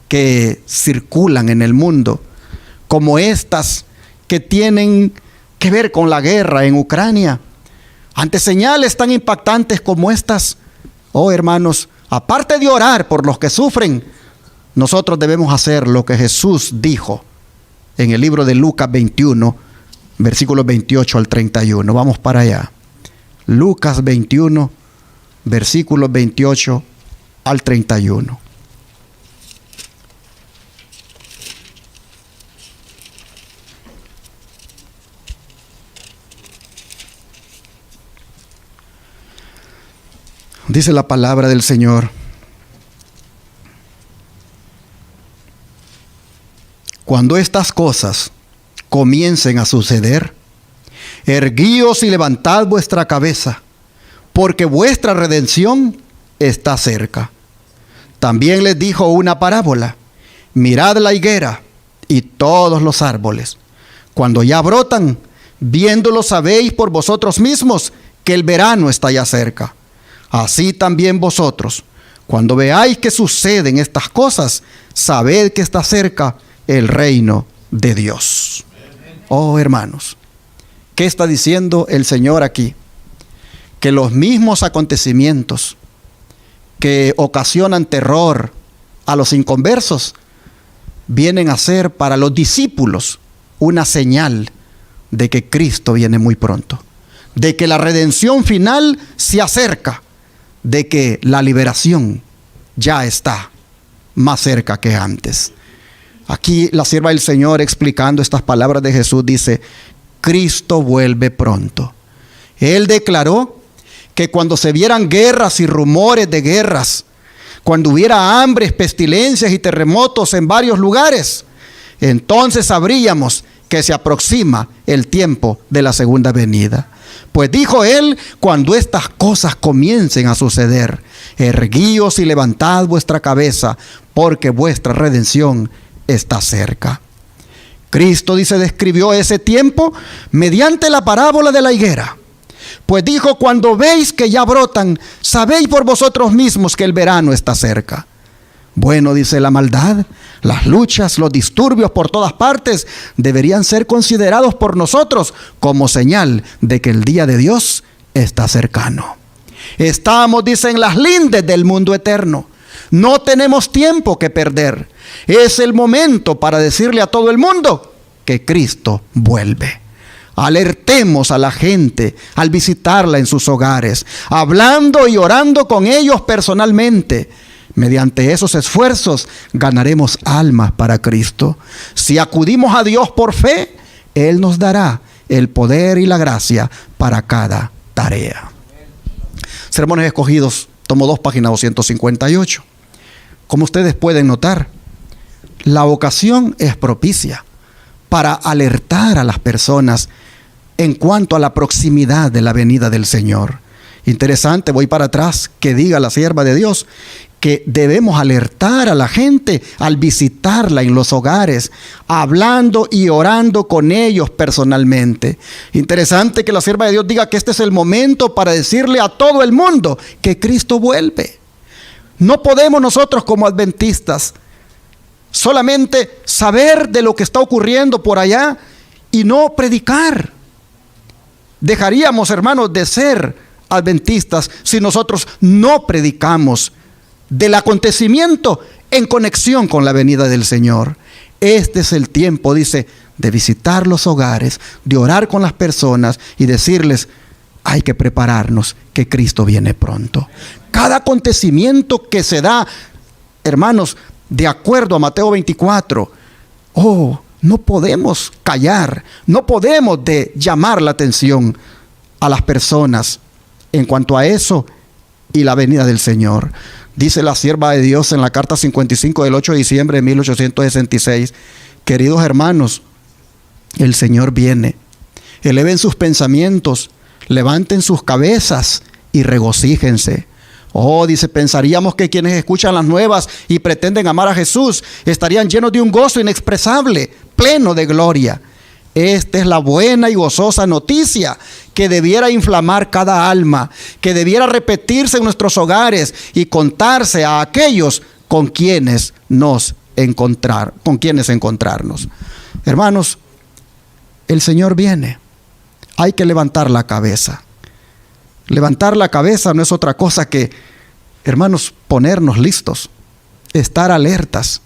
que circulan en el mundo, como estas que tienen que ver con la guerra en Ucrania, ante señales tan impactantes como estas, oh hermanos, aparte de orar por los que sufren, nosotros debemos hacer lo que Jesús dijo en el libro de Lucas 21, versículos 28 al 31. Vamos para allá. Lucas 21, versículos 28 al 31. Dice la palabra del Señor: cuando estas cosas comiencen a suceder, erguíos y levantad vuestra cabeza, porque vuestra redención está cerca. También les dijo una parábola: mirad la higuera y todos los árboles. Cuando ya brotan, viéndolo sabéis por vosotros mismos que el verano está ya cerca. Así también vosotros, cuando veáis que suceden estas cosas, sabed que está cerca el reino de Dios. Oh hermanos, ¿qué está diciendo el Señor aquí? Que los mismos acontecimientos que ocasionan terror a los inconversos, vienen a ser para los discípulos una señal de que Cristo viene muy pronto, de que la redención final se acerca, de que la liberación ya está más cerca que antes. Aquí la sierva del Señor, explicando estas palabras de Jesús, dice: Cristo vuelve pronto. Él declaró que cuando se vieran guerras y rumores de guerras, cuando hubiera hambres, pestilencias y terremotos en varios lugares, entonces sabríamos que se aproxima el tiempo de la segunda venida. Pues dijo él: cuando estas cosas comiencen a suceder, erguíos y levantad vuestra cabeza, porque vuestra redención está cerca. Cristo, dice, describió ese tiempo mediante la parábola de la higuera. Pues dijo: cuando veis que ya brotan, sabéis por vosotros mismos que el verano está cerca. Bueno, dice, la maldad, las luchas, los disturbios por todas partes deberían ser considerados por nosotros como señal de que el día de Dios está cercano. Estamos, dice, en las lindes del mundo eterno. No tenemos tiempo que perder. Es el momento para decirle a todo el mundo que Cristo vuelve. Alertemos a la gente al visitarla en sus hogares, hablando y orando con ellos personalmente. Mediante esos esfuerzos ganaremos almas para Cristo. Si acudimos a Dios por fe, Él nos dará el poder y la gracia para cada tarea. Sermones Escogidos, tomo 2, página 258. Como ustedes pueden notar, la ocasión es propicia para alertar a las personas en cuanto a la proximidad de la venida del Señor. Interesante, voy para atrás, que diga la sierva de Dios que debemos alertar a la gente al visitarla en los hogares, hablando y orando con ellos personalmente. Interesante que la sierva de Dios diga que este es el momento para decirle a todo el mundo que Cristo vuelve. No podemos nosotros como adventistas solamente saber de lo que está ocurriendo por allá y no predicar. Dejaríamos, hermanos, de ser adventistas si nosotros no predicamos del acontecimiento en conexión con la venida del Señor. Este es el tiempo, dice, de visitar los hogares, de orar con las personas y decirles: hay que prepararnos, que Cristo viene pronto. Cada acontecimiento que se da, hermanos, de acuerdo a Mateo 24, no podemos callar, no podemos llamar la atención a las personas en cuanto a eso y la venida del Señor. Dice la sierva de Dios en la carta 55 del 8 de diciembre de 1866, queridos hermanos, el Señor viene. Eleven sus pensamientos, levanten sus cabezas y regocíjense. Dice, pensaríamos que quienes escuchan las nuevas y pretenden amar a Jesús estarían llenos de un gozo inexpresable, pleno de gloria. Esta es la buena y gozosa noticia que debiera inflamar cada alma, que debiera repetirse en nuestros hogares y contarse a aquellos con quienes encontrarnos. Hermanos, el Señor viene. Hay que levantar la cabeza. Levantar la cabeza no es otra cosa que, hermanos, ponernos listos, estar alertas,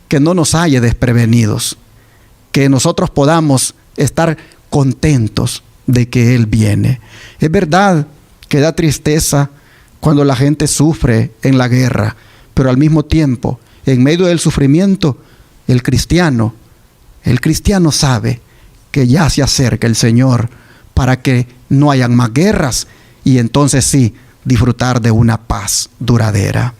que no nos halle desprevenidos, que nosotros podamos estar contentos de que Él viene. Es verdad que da tristeza cuando la gente sufre en la guerra, pero al mismo tiempo, en medio del sufrimiento, el cristiano sabe que ya se acerca el Señor para que no hayan más guerras y entonces sí, disfrutar de una paz duradera.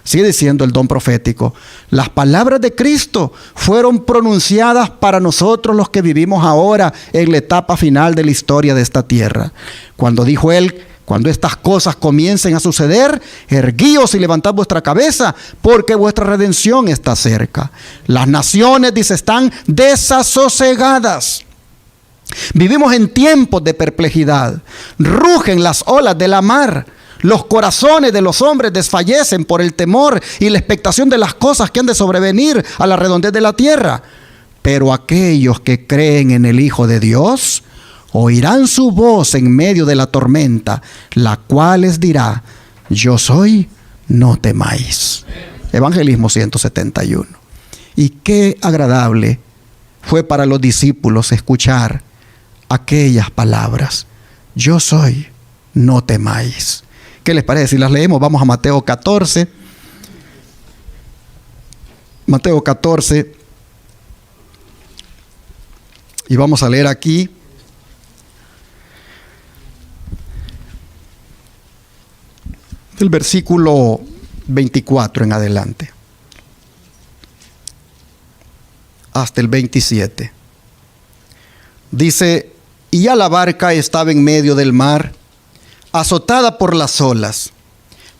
Sigue diciendo el don profético: las palabras de Cristo fueron pronunciadas para nosotros los que vivimos ahora en la etapa final de la historia de esta tierra. Cuando dijo Él: cuando estas cosas comiencen a suceder, erguíos y levantad vuestra cabeza, porque vuestra redención está cerca. Las naciones, dice, están desasosegadas. Vivimos en tiempos de perplejidad. Rugen las olas de la mar. Los corazones de los hombres desfallecen por el temor y la expectación de las cosas que han de sobrevenir a la redondez de la tierra. Pero aquellos que creen en el Hijo de Dios oirán su voz en medio de la tormenta, la cual les dirá: yo soy, no temáis. Evangelismo 171. Y qué agradable fue para los discípulos escuchar aquellas palabras. Yo soy, no temáis. ¿Qué les parece si las leemos? Vamos a Mateo 14. Mateo 14. Y vamos a leer aquí el versículo 24 en adelante, hasta el 27. Dice: y ya la barca estaba en medio del mar, azotada por las olas,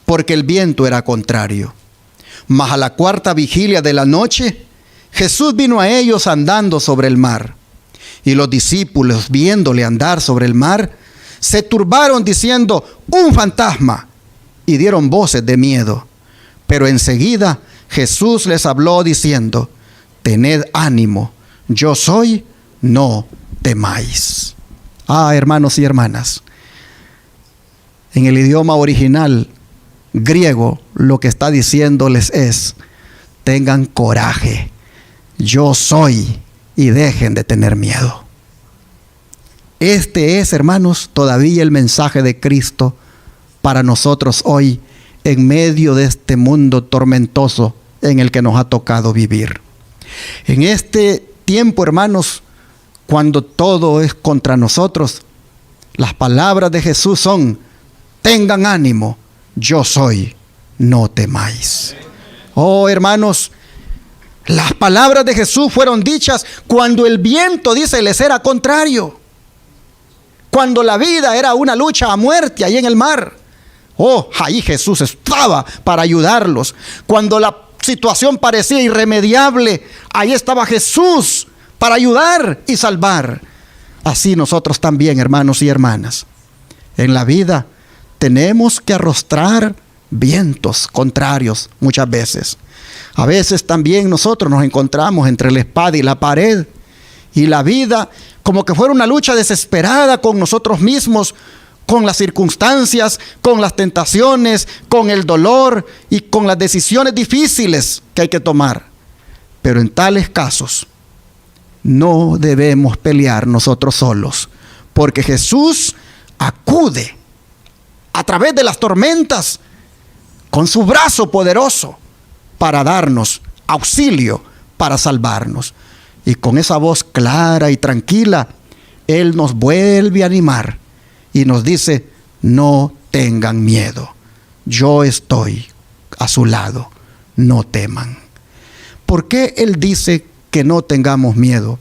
porque el viento era contrario. Mas a la cuarta vigilia de la noche, Jesús vino a ellos andando sobre el mar. Y los discípulos, viéndole andar sobre el mar, se turbaron diciendo: un fantasma, y dieron voces de miedo. Pero enseguida Jesús les habló diciendo: tened ánimo, yo soy, no temáis. Hermanos y hermanas, en el idioma original griego lo que está diciéndoles es: tengan coraje, yo soy, y dejen de tener miedo. Este es, hermanos, todavía el mensaje de Cristo para nosotros hoy, en medio de este mundo tormentoso en el que nos ha tocado vivir. En este tiempo, hermanos, cuando todo es contra nosotros, las palabras de Jesús son: tengan ánimo, yo soy, no temáis. Hermanos, las palabras de Jesús fueron dichas cuando el viento, dice, les era contrario. Cuando la vida era una lucha a muerte ahí en el mar. Ahí Jesús estaba para ayudarlos. Cuando la situación parecía irremediable, ahí estaba Jesús para ayudar y salvar. Así nosotros también, hermanos y hermanas, en la vida tenemos que arrostrar vientos contrarios muchas veces. A veces también nosotros nos encontramos entre la espada y la pared, y la vida como que fuera una lucha desesperada con nosotros mismos, con las circunstancias, con las tentaciones, con el dolor y con las decisiones difíciles que hay que tomar. Pero en tales casos no debemos pelear nosotros solos, porque Jesús acude a través de las tormentas con su brazo poderoso para darnos auxilio, para salvarnos. Y con esa voz clara y tranquila, Él nos vuelve a animar y nos dice: no tengan miedo, yo estoy a su lado, no teman. ¿Por qué Él dice que no tengamos miedo?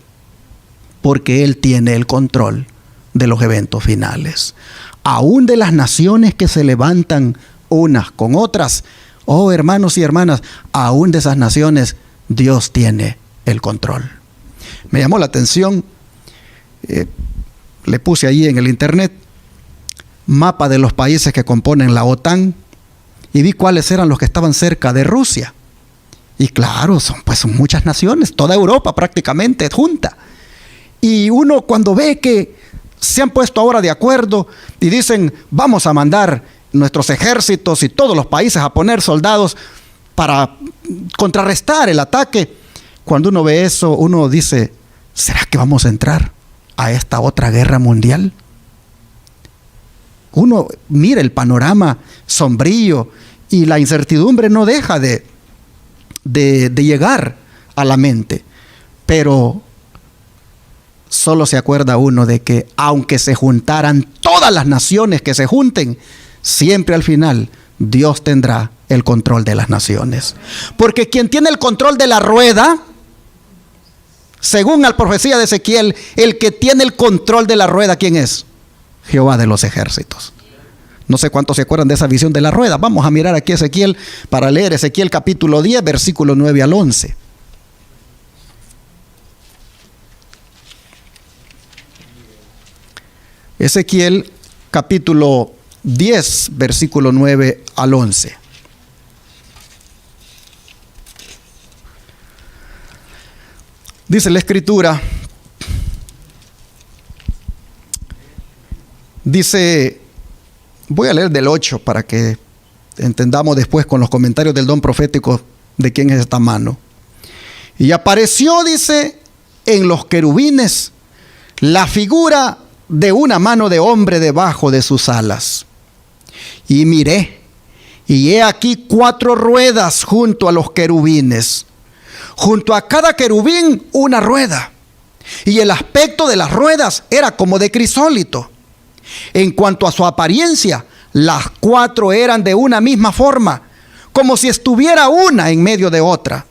Porque Él tiene el control de los eventos finales. Aún de las naciones que se levantan unas con otras, hermanos y hermanas, aún de esas naciones Dios tiene el control. Me llamó la atención, le puse ahí en el internet mapa de los países que componen la OTAN y vi cuáles eran los que estaban cerca de Rusia. Y claro, son muchas naciones, toda Europa prácticamente junta. Y uno cuando ve que se han puesto ahora de acuerdo y dicen: vamos a mandar nuestros ejércitos y todos los países a poner soldados para contrarrestar el ataque. Cuando uno ve eso, uno dice: ¿será que vamos a entrar a esta otra guerra mundial? Uno mira el panorama sombrío y la incertidumbre no deja de llegar a la mente. Pero solo se acuerda uno de que aunque se juntaran todas las naciones que se junten, siempre al final Dios tendrá el control de las naciones. Porque quien tiene el control de la rueda, según la profecía de Ezequiel, el que tiene el control de la rueda, ¿quién es? Jehová de los ejércitos. No sé cuántos se acuerdan de esa visión de la rueda. Vamos a mirar aquí Ezequiel para leer Ezequiel capítulo 10, versículo 9 al 11. Ezequiel capítulo 10, versículo 9 al 11. Dice la escritura, dice, voy a leer del 8 para que entendamos después con los comentarios del don profético de quién es esta mano. Y apareció, dice, en los querubines la figura de una mano de hombre debajo de sus alas. Y miré, y he aquí 4 ruedas junto a los querubines. Junto a cada querubín una rueda. Y el aspecto de las ruedas era como de crisólito. En cuanto a su apariencia, las 4 eran de una misma forma, como si estuviera una en medio de otra.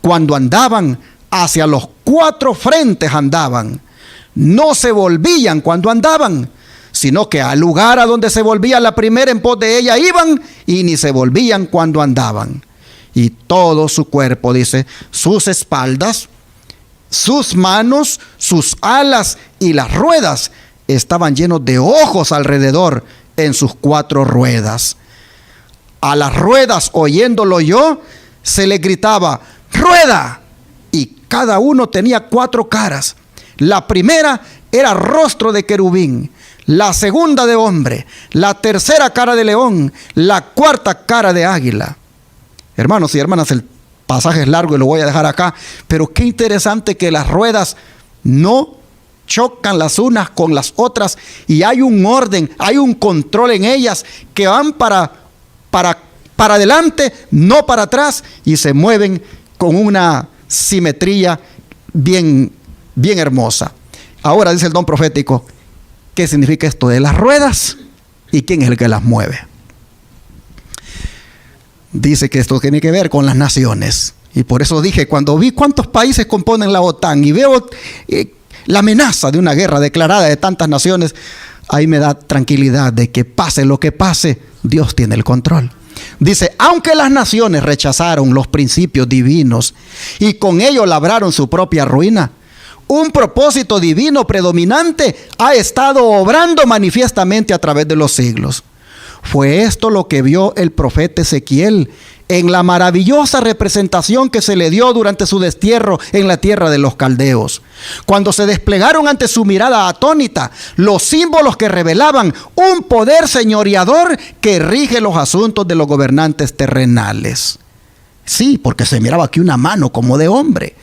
Cuando andaban, hacia los 4 frentes andaban. No se volvían cuando andaban, sino que al lugar a donde se volvía la primera en pos de ella iban, y ni se volvían cuando andaban. Y todo su cuerpo, dice, sus espaldas, sus manos, sus alas y las ruedas estaban llenos de ojos alrededor en sus 4 ruedas. A las ruedas, oyéndolo yo, se le gritaba, ¡rueda! Y cada uno tenía 4 caras. La primera era rostro de querubín, la segunda de hombre, la tercera cara de león, la cuarta cara de águila. Hermanos y hermanas, el pasaje es largo y lo voy a dejar acá, pero qué interesante que las ruedas no chocan las unas con las otras y hay un orden, hay un control en ellas que van para adelante, no para atrás, y se mueven con una simetría bien hermosa. Ahora dice el don profético, ¿qué significa esto de las ruedas? ¿Y quién es el que las mueve? Dice que esto tiene que ver con las naciones. Y por eso dije, cuando vi cuántos países componen la OTAN y veo la amenaza de una guerra declarada de tantas naciones, ahí me da tranquilidad de que pase lo que pase, Dios tiene el control. Dice, aunque las naciones rechazaron los principios divinos y con ello labraron su propia ruina, un propósito divino predominante ha estado obrando manifiestamente a través de los siglos. Fue esto lo que vio el profeta Ezequiel en la maravillosa representación que se le dio durante su destierro en la tierra de los caldeos. Cuando se desplegaron ante su mirada atónita los símbolos que revelaban un poder señoreador que rige los asuntos de los gobernantes terrenales. Sí, porque se miraba aquí una mano como de hombre.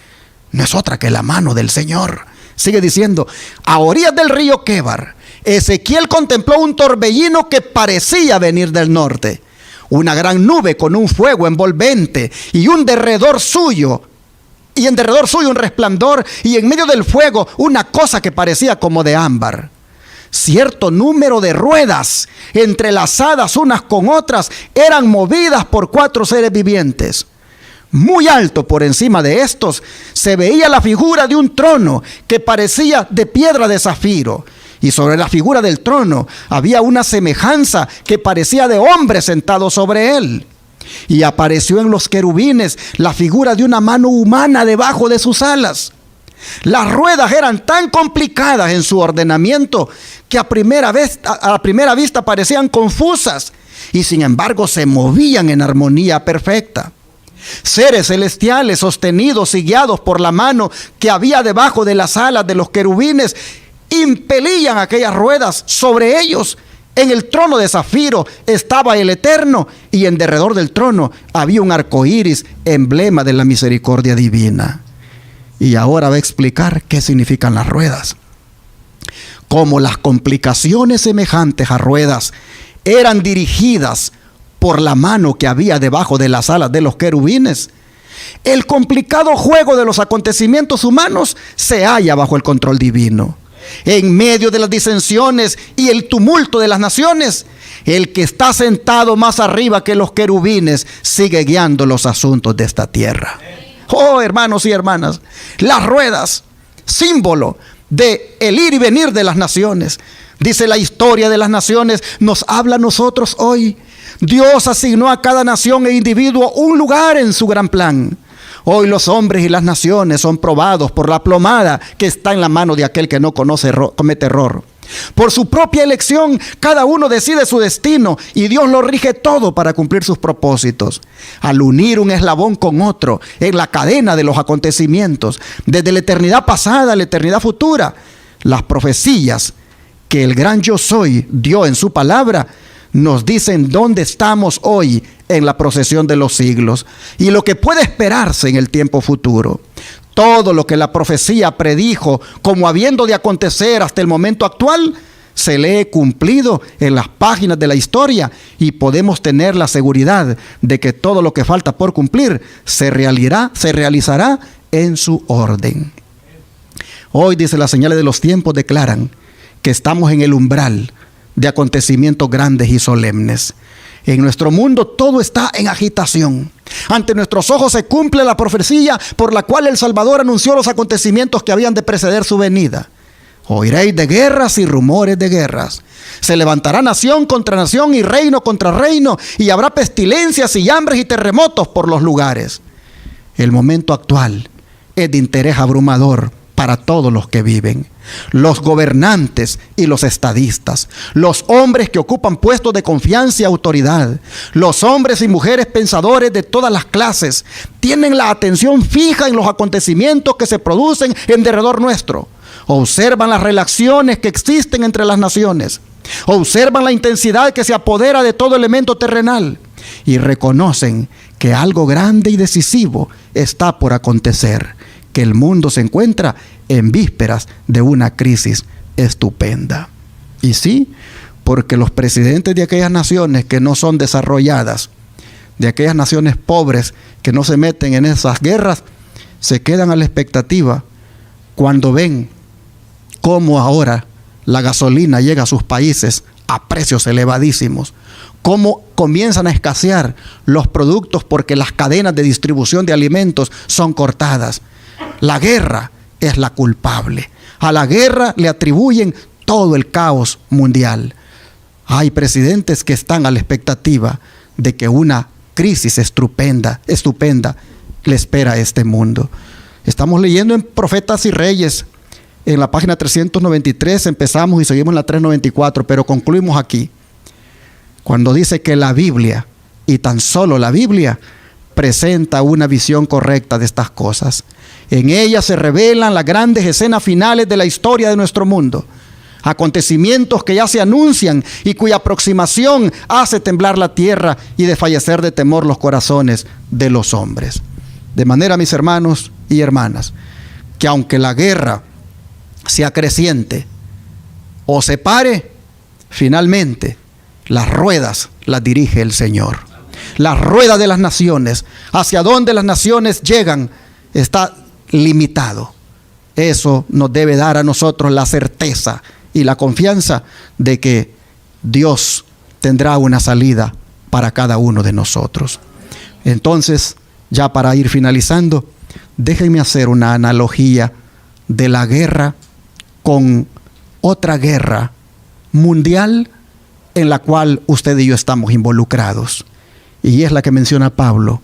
No es otra que la mano del Señor. Sigue diciendo, a orillas del río Quebar, Ezequiel contempló un torbellino que parecía venir del norte. Una gran nube con un fuego envolvente y un derredor suyo. Y en derredor suyo un resplandor y en medio del fuego una cosa que parecía como de ámbar. Cierto número de ruedas entrelazadas unas con otras eran movidas por 4 seres vivientes. Muy alto por encima de estos se veía la figura de un trono que parecía de piedra de zafiro. Y sobre la figura del trono había una semejanza que parecía de hombre sentado sobre él. Y apareció en los querubines la figura de una mano humana debajo de sus alas. Las ruedas eran tan complicadas en su ordenamiento que a primera vista parecían confusas y sin embargo se movían en armonía perfecta. Seres celestiales sostenidos y guiados por la mano que había debajo de las alas de los querubines impelían aquellas ruedas sobre ellos. En el trono de zafiro estaba el Eterno y en derredor del trono había un arco iris, emblema de la misericordia divina. Y ahora va a explicar qué significan las ruedas. Como las complicaciones semejantes a ruedas eran dirigidas por la mano que había debajo de las alas de los querubines, el complicado juego de los acontecimientos humanos se halla bajo el control divino. En medio de las disensiones y el tumulto de las naciones, el que está sentado más arriba que los querubines sigue guiando los asuntos de esta tierra. Oh, hermanos y hermanas, las ruedas, símbolo de el ir y venir de las naciones. Dice la historia de las naciones, nos habla a nosotros hoy. Dios asignó a cada nación e individuo un lugar en su gran plan. Hoy los hombres y las naciones son probados por la plomada que está en la mano de aquel que no comete error. Por su propia elección, cada uno decide su destino y Dios lo rige todo para cumplir sus propósitos. Al unir un eslabón con otro en la cadena de los acontecimientos, desde la eternidad pasada a la eternidad futura, las profecías que el gran Yo Soy dio en su palabra, nos dicen dónde estamos hoy en la procesión de los siglos y lo que puede esperarse en el tiempo futuro. Todo lo que la profecía predijo como habiendo de acontecer hasta el momento actual, se lee cumplido en las páginas de la historia y podemos tener la seguridad de que todo lo que falta por cumplir se realizará en su orden. Hoy, dice, las señales de los tiempos declaran que estamos en el umbral de acontecimientos grandes y solemnes. En nuestro mundo todo está en agitación. Ante nuestros ojos se cumple la profecía por la cual el Salvador anunció los acontecimientos que habían de preceder su venida. Oiréis de guerras y rumores de guerras. Se levantará nación contra nación y reino contra reino, y habrá pestilencias y hambres y terremotos por los lugares. El momento actual es de interés abrumador para todos los que viven. Los gobernantes y los estadistas, los hombres que ocupan puestos de confianza y autoridad, los hombres y mujeres pensadores de todas las clases, tienen la atención fija en los acontecimientos que se producen en derredor nuestro. Observan las relaciones que existen entre las naciones, observan la intensidad que se apodera de todo elemento terrenal y reconocen que algo grande y decisivo está por acontecer, que el mundo se encuentra en vísperas de una crisis estupenda. Y sí, porque los presidentes de aquellas naciones que no son desarrolladas, de aquellas naciones pobres que no se meten en esas guerras, se quedan a la expectativa cuando ven cómo ahora la gasolina llega a sus países a precios elevadísimos, cómo comienzan a escasear los productos porque las cadenas de distribución de alimentos son cortadas. La guerra es la culpable. A la guerra le atribuyen todo el caos mundial. Hay presidentes que están a la expectativa de que una crisis estupenda le espera a este mundo. Estamos leyendo en Profetas y Reyes, en la página 393 empezamos y seguimos en la 394, pero concluimos aquí, cuando dice que la Biblia, y tan solo la Biblia, presenta una visión correcta de estas cosas. En ella se revelan las grandes escenas finales de la historia de nuestro mundo, acontecimientos que ya se anuncian y cuya aproximación hace temblar la tierra y desfallecer de temor los corazones de los hombres. De manera, mis hermanos y hermanas, que aunque la guerra sea creciente o se pare, finalmente las ruedas las dirige el Señor. La rueda de las naciones, hacia donde las naciones llegan, está limitado. Eso nos debe dar a nosotros la certeza y la confianza de que Dios tendrá una salida para cada uno de nosotros. Entonces, ya para ir finalizando, déjenme hacer una analogía de la guerra con otra guerra mundial en la cual usted y yo estamos involucrados. Y es la que menciona Pablo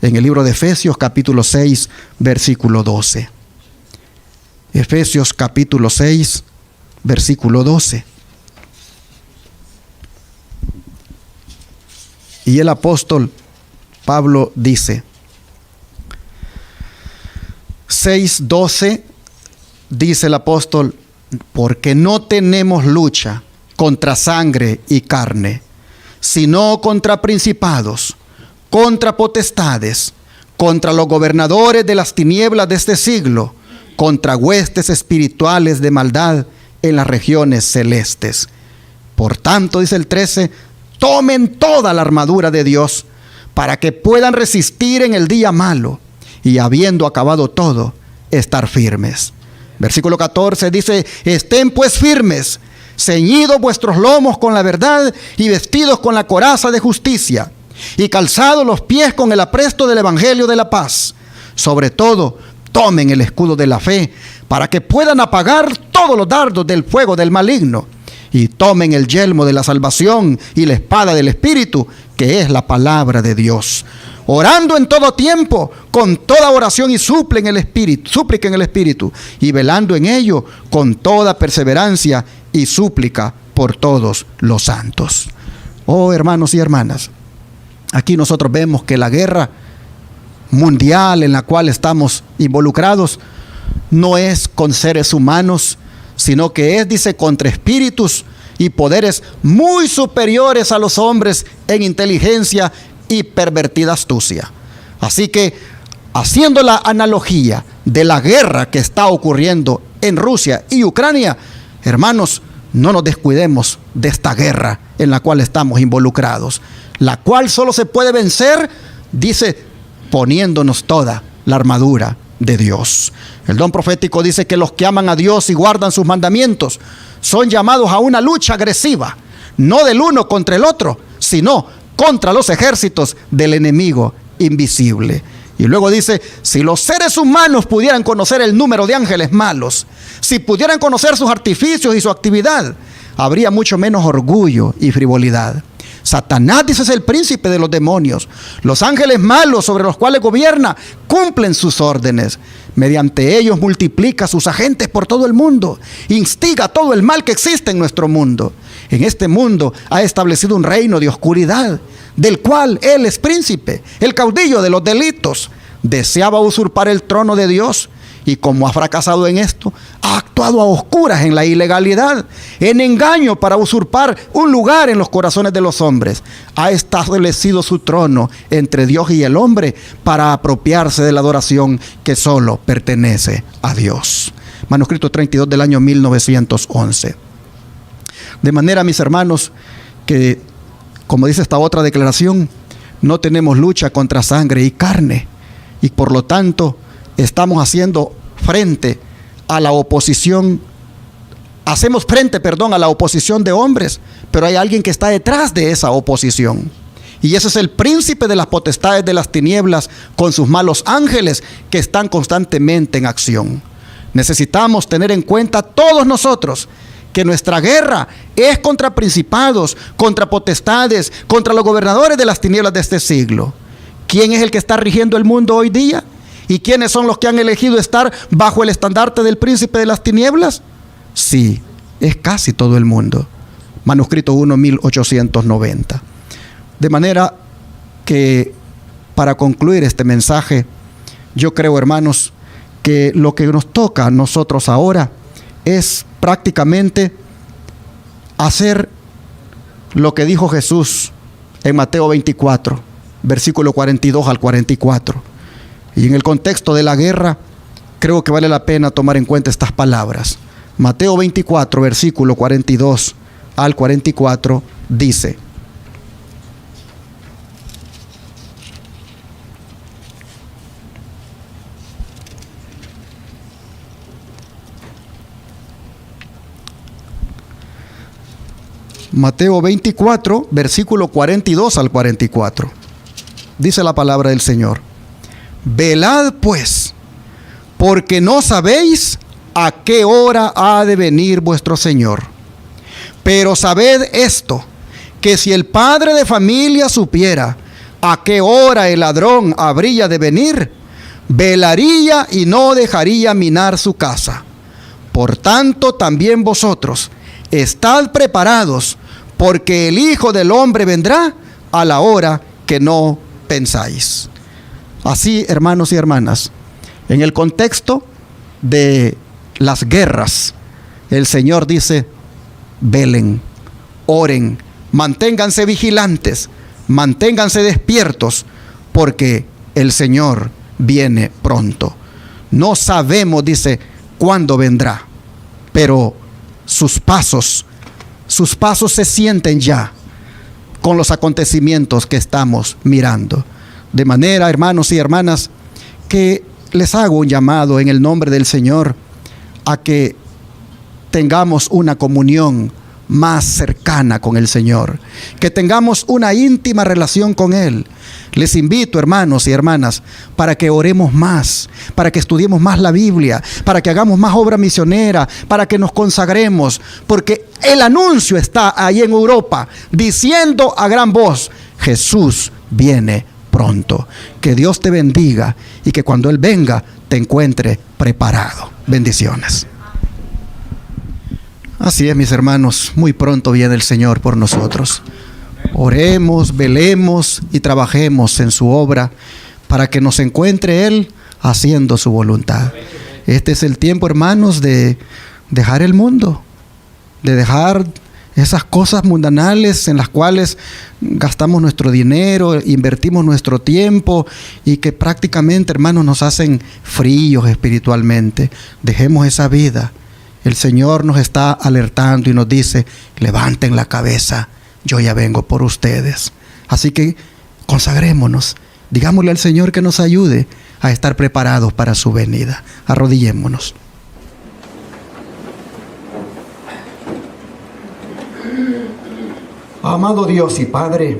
en el libro de Efesios capítulo 6, versículo 12. Efesios capítulo 6, versículo 12. Y el apóstol Pablo dice, 6:12, dice el apóstol, porque no tenemos lucha contra sangre y carne, sino contra principados, contra potestades, contra los gobernadores de las tinieblas de este siglo, contra huestes espirituales de maldad en las regiones celestes. Por tanto, dice el 13, tomen toda la armadura de Dios para que puedan resistir en el día malo y, habiendo acabado todo, estar firmes. Versículo 14 dice, estén pues firmes, ceñidos vuestros lomos con la verdad y vestidos con la coraza de justicia y calzados los pies con el apresto del evangelio de la paz. Sobre todo, tomen el escudo de la fe para que puedan apagar todos los dardos del fuego del maligno, y tomen el yelmo de la salvación y la espada del Espíritu, que es la palabra de Dios, orando en todo tiempo con toda oración y súplica en el Espíritu, y velando en ello con toda perseverancia y súplica por todos los santos. Oh, hermanos y hermanas, aquí nosotros vemos que la guerra mundial en la cual estamos involucrados no es con seres humanos, sino que es, dice, contra espíritus y poderes muy superiores a los hombres en inteligencia y pervertida astucia. Así que, haciendo la analogía de la guerra que está ocurriendo en Rusia y Ucrania, hermanos, no nos descuidemos de esta guerra en la cual estamos involucrados, la cual solo se puede vencer, dice, poniéndonos toda la armadura de Dios. El don profético dice que los que aman a Dios y guardan sus mandamientos son llamados a una lucha agresiva, no del uno contra el otro, sino contra los ejércitos del enemigo invisible. Y luego dice, si los seres humanos pudieran conocer el número de ángeles malos, si pudieran conocer sus artificios y su actividad, habría mucho menos orgullo y frivolidad. Satanás, dice, es el príncipe de los demonios. Los ángeles malos sobre los cuales gobierna cumplen sus órdenes. Mediante ellos multiplica sus agentes por todo el mundo, instiga todo el mal que existe en nuestro mundo. En este mundo ha establecido un reino de oscuridad, del cual él es príncipe, el caudillo de los delitos. Deseaba usurpar el trono de Dios, y como ha fracasado en esto, ha actuado a oscuras en la ilegalidad, en engaño para usurpar un lugar en los corazones de los hombres. Ha establecido su trono entre Dios y el hombre para apropiarse de la adoración que solo pertenece a Dios. Manuscrito 32 del año 1911. De manera, mis hermanos, que, como dice esta otra declaración, no tenemos lucha contra sangre y carne, y por lo tanto estamos haciendo frente a la oposición, hacemos frente, a la oposición de hombres, pero hay alguien que está detrás de esa oposición. Y ese es el príncipe de las potestades de las tinieblas con sus malos ángeles que están constantemente en acción. Necesitamos tener en cuenta todos nosotros que nuestra guerra es contra principados, contra potestades, contra los gobernadores de las tinieblas de este siglo. ¿Quién es el que está rigiendo el mundo hoy día? ¿Y quiénes son los que han elegido estar bajo el estandarte del príncipe de las tinieblas? Sí, es casi todo el mundo. Manuscrito 1, 1890. De manera que, para concluir este mensaje, yo creo, hermanos, que lo que nos toca a nosotros ahora es prácticamente hacer lo que dijo Jesús en Mateo 24, versículo 42 al 44. Y en el contexto de la guerra, creo que vale la pena tomar en cuenta estas palabras. Mateo 24, versículo 42 al 44, dice: Mateo 24, versículo 42 al 44. Dice la palabra del Señor: velad pues, porque no sabéis a qué hora ha de venir vuestro Señor. Pero sabed esto, que si el padre de familia supiera a qué hora el ladrón habría de venir, velaría y no dejaría minar su casa. Por tanto, también vosotros estad preparados, porque el Hijo del Hombre vendrá a la hora que no pensáis. Así, hermanos y hermanas, en el contexto de las guerras, el Señor dice: velen, oren, manténganse vigilantes, manténganse despiertos, porque el Señor viene pronto. No sabemos, dice, cuándo vendrá, pero sus pasos se sienten ya con los acontecimientos que estamos mirando. De manera, hermanos y hermanas, que les hago un llamado en el nombre del Señor a que tengamos una comunión más cercana con el Señor, que tengamos una íntima relación con Él. Les invito, hermanos y hermanas, para que oremos más, para que estudiemos más la Biblia, para que hagamos más obra misionera, para que nos consagremos, porque el anuncio está ahí en Europa, diciendo a gran voz: Jesús viene pronto. Que Dios te bendiga y que cuando Él venga te encuentre preparado. Bendiciones. Así es, mis hermanos, muy pronto viene el Señor por nosotros. Oremos, velemos y trabajemos en su obra para que nos encuentre Él haciendo su voluntad. Este es el tiempo, hermanos, de dejar el mundo, de dejar esas cosas mundanales en las cuales gastamos nuestro dinero, invertimos nuestro tiempo y que prácticamente, hermanos, nos hacen fríos espiritualmente. Dejemos esa vida. El Señor nos está alertando y nos dice: levanten la cabeza, yo ya vengo por ustedes. Así que consagrémonos, digámosle al Señor que nos ayude a estar preparados para su venida. Arrodillémonos. Amado Dios y Padre,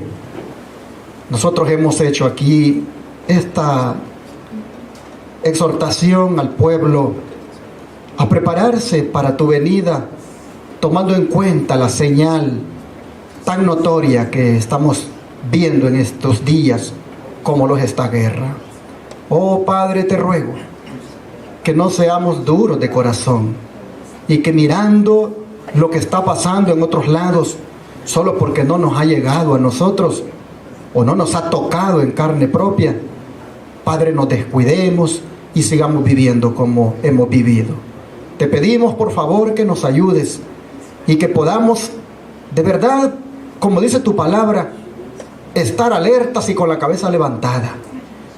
nosotros hemos hecho aquí esta exhortación al pueblo a prepararse para tu venida, tomando en cuenta la señal tan notoria que estamos viendo en estos días, como lo es esta guerra. Oh Padre, te ruego que no seamos duros de corazón y que mirando lo que está pasando en otros lados, solo porque no nos ha llegado a nosotros o no nos ha tocado en carne propia, Padre, nos descuidemos y sigamos viviendo como hemos vivido. Te pedimos por favor que nos ayudes y que podamos de verdad, como dice tu palabra, estar alertas y con la cabeza levantada,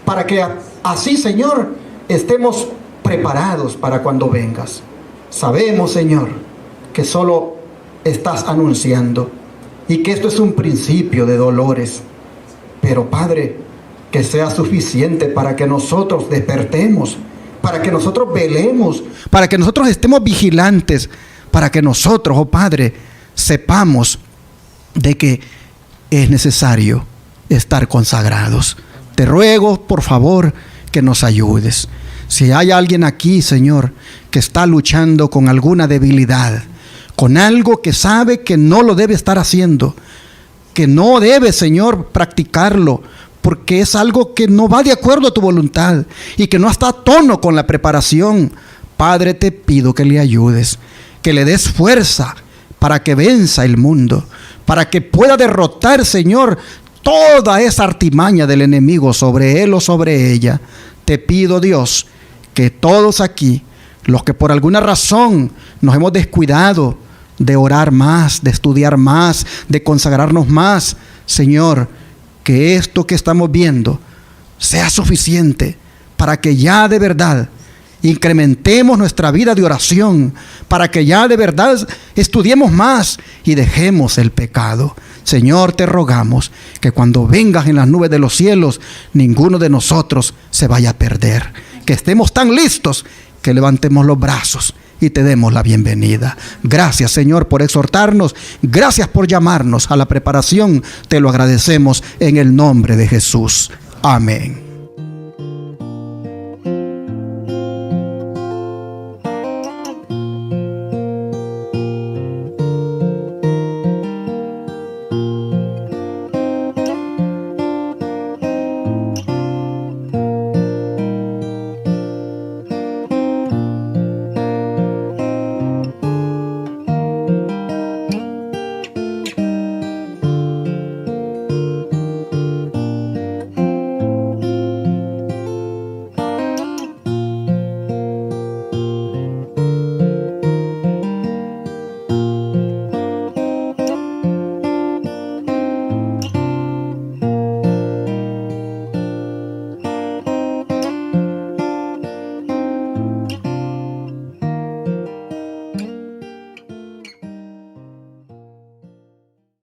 para que así, Señor, estemos preparados para cuando vengas. Sabemos, Señor, que solo estás anunciando y que esto es un principio de dolores, pero Padre, que sea suficiente para que nosotros despertemos, para que nosotros velemos, para que nosotros estemos vigilantes, para que nosotros, oh Padre, sepamos de que es necesario estar consagrados. Te ruego, por favor, que nos ayudes. Si hay alguien aquí, Señor, que está luchando con alguna debilidad, con algo que sabe que no lo debe estar haciendo, que no debe, Señor, practicarlo, porque es algo que no va de acuerdo a tu voluntad y que no está a tono con la preparación, Padre, te pido que le ayudes, que le des fuerza para que venza el mundo, para que pueda derrotar, Señor, toda esa artimaña del enemigo sobre él o sobre ella. Te pido, Dios, que todos aquí, los que por alguna razón nos hemos descuidado de orar más, de estudiar más, de consagrarnos más, Señor, que esto que estamos viendo sea suficiente para que ya de verdad incrementemos nuestra vida de oración, para que ya de verdad estudiemos más y dejemos el pecado. Señor, te rogamos que cuando vengas en las nubes de los cielos, ninguno de nosotros se vaya a perder. Que estemos tan listos que levantemos los brazos y te demos la bienvenida. Gracias, Señor, por exhortarnos. Gracias por llamarnos a la preparación. Te lo agradecemos en el nombre de Jesús. Amén.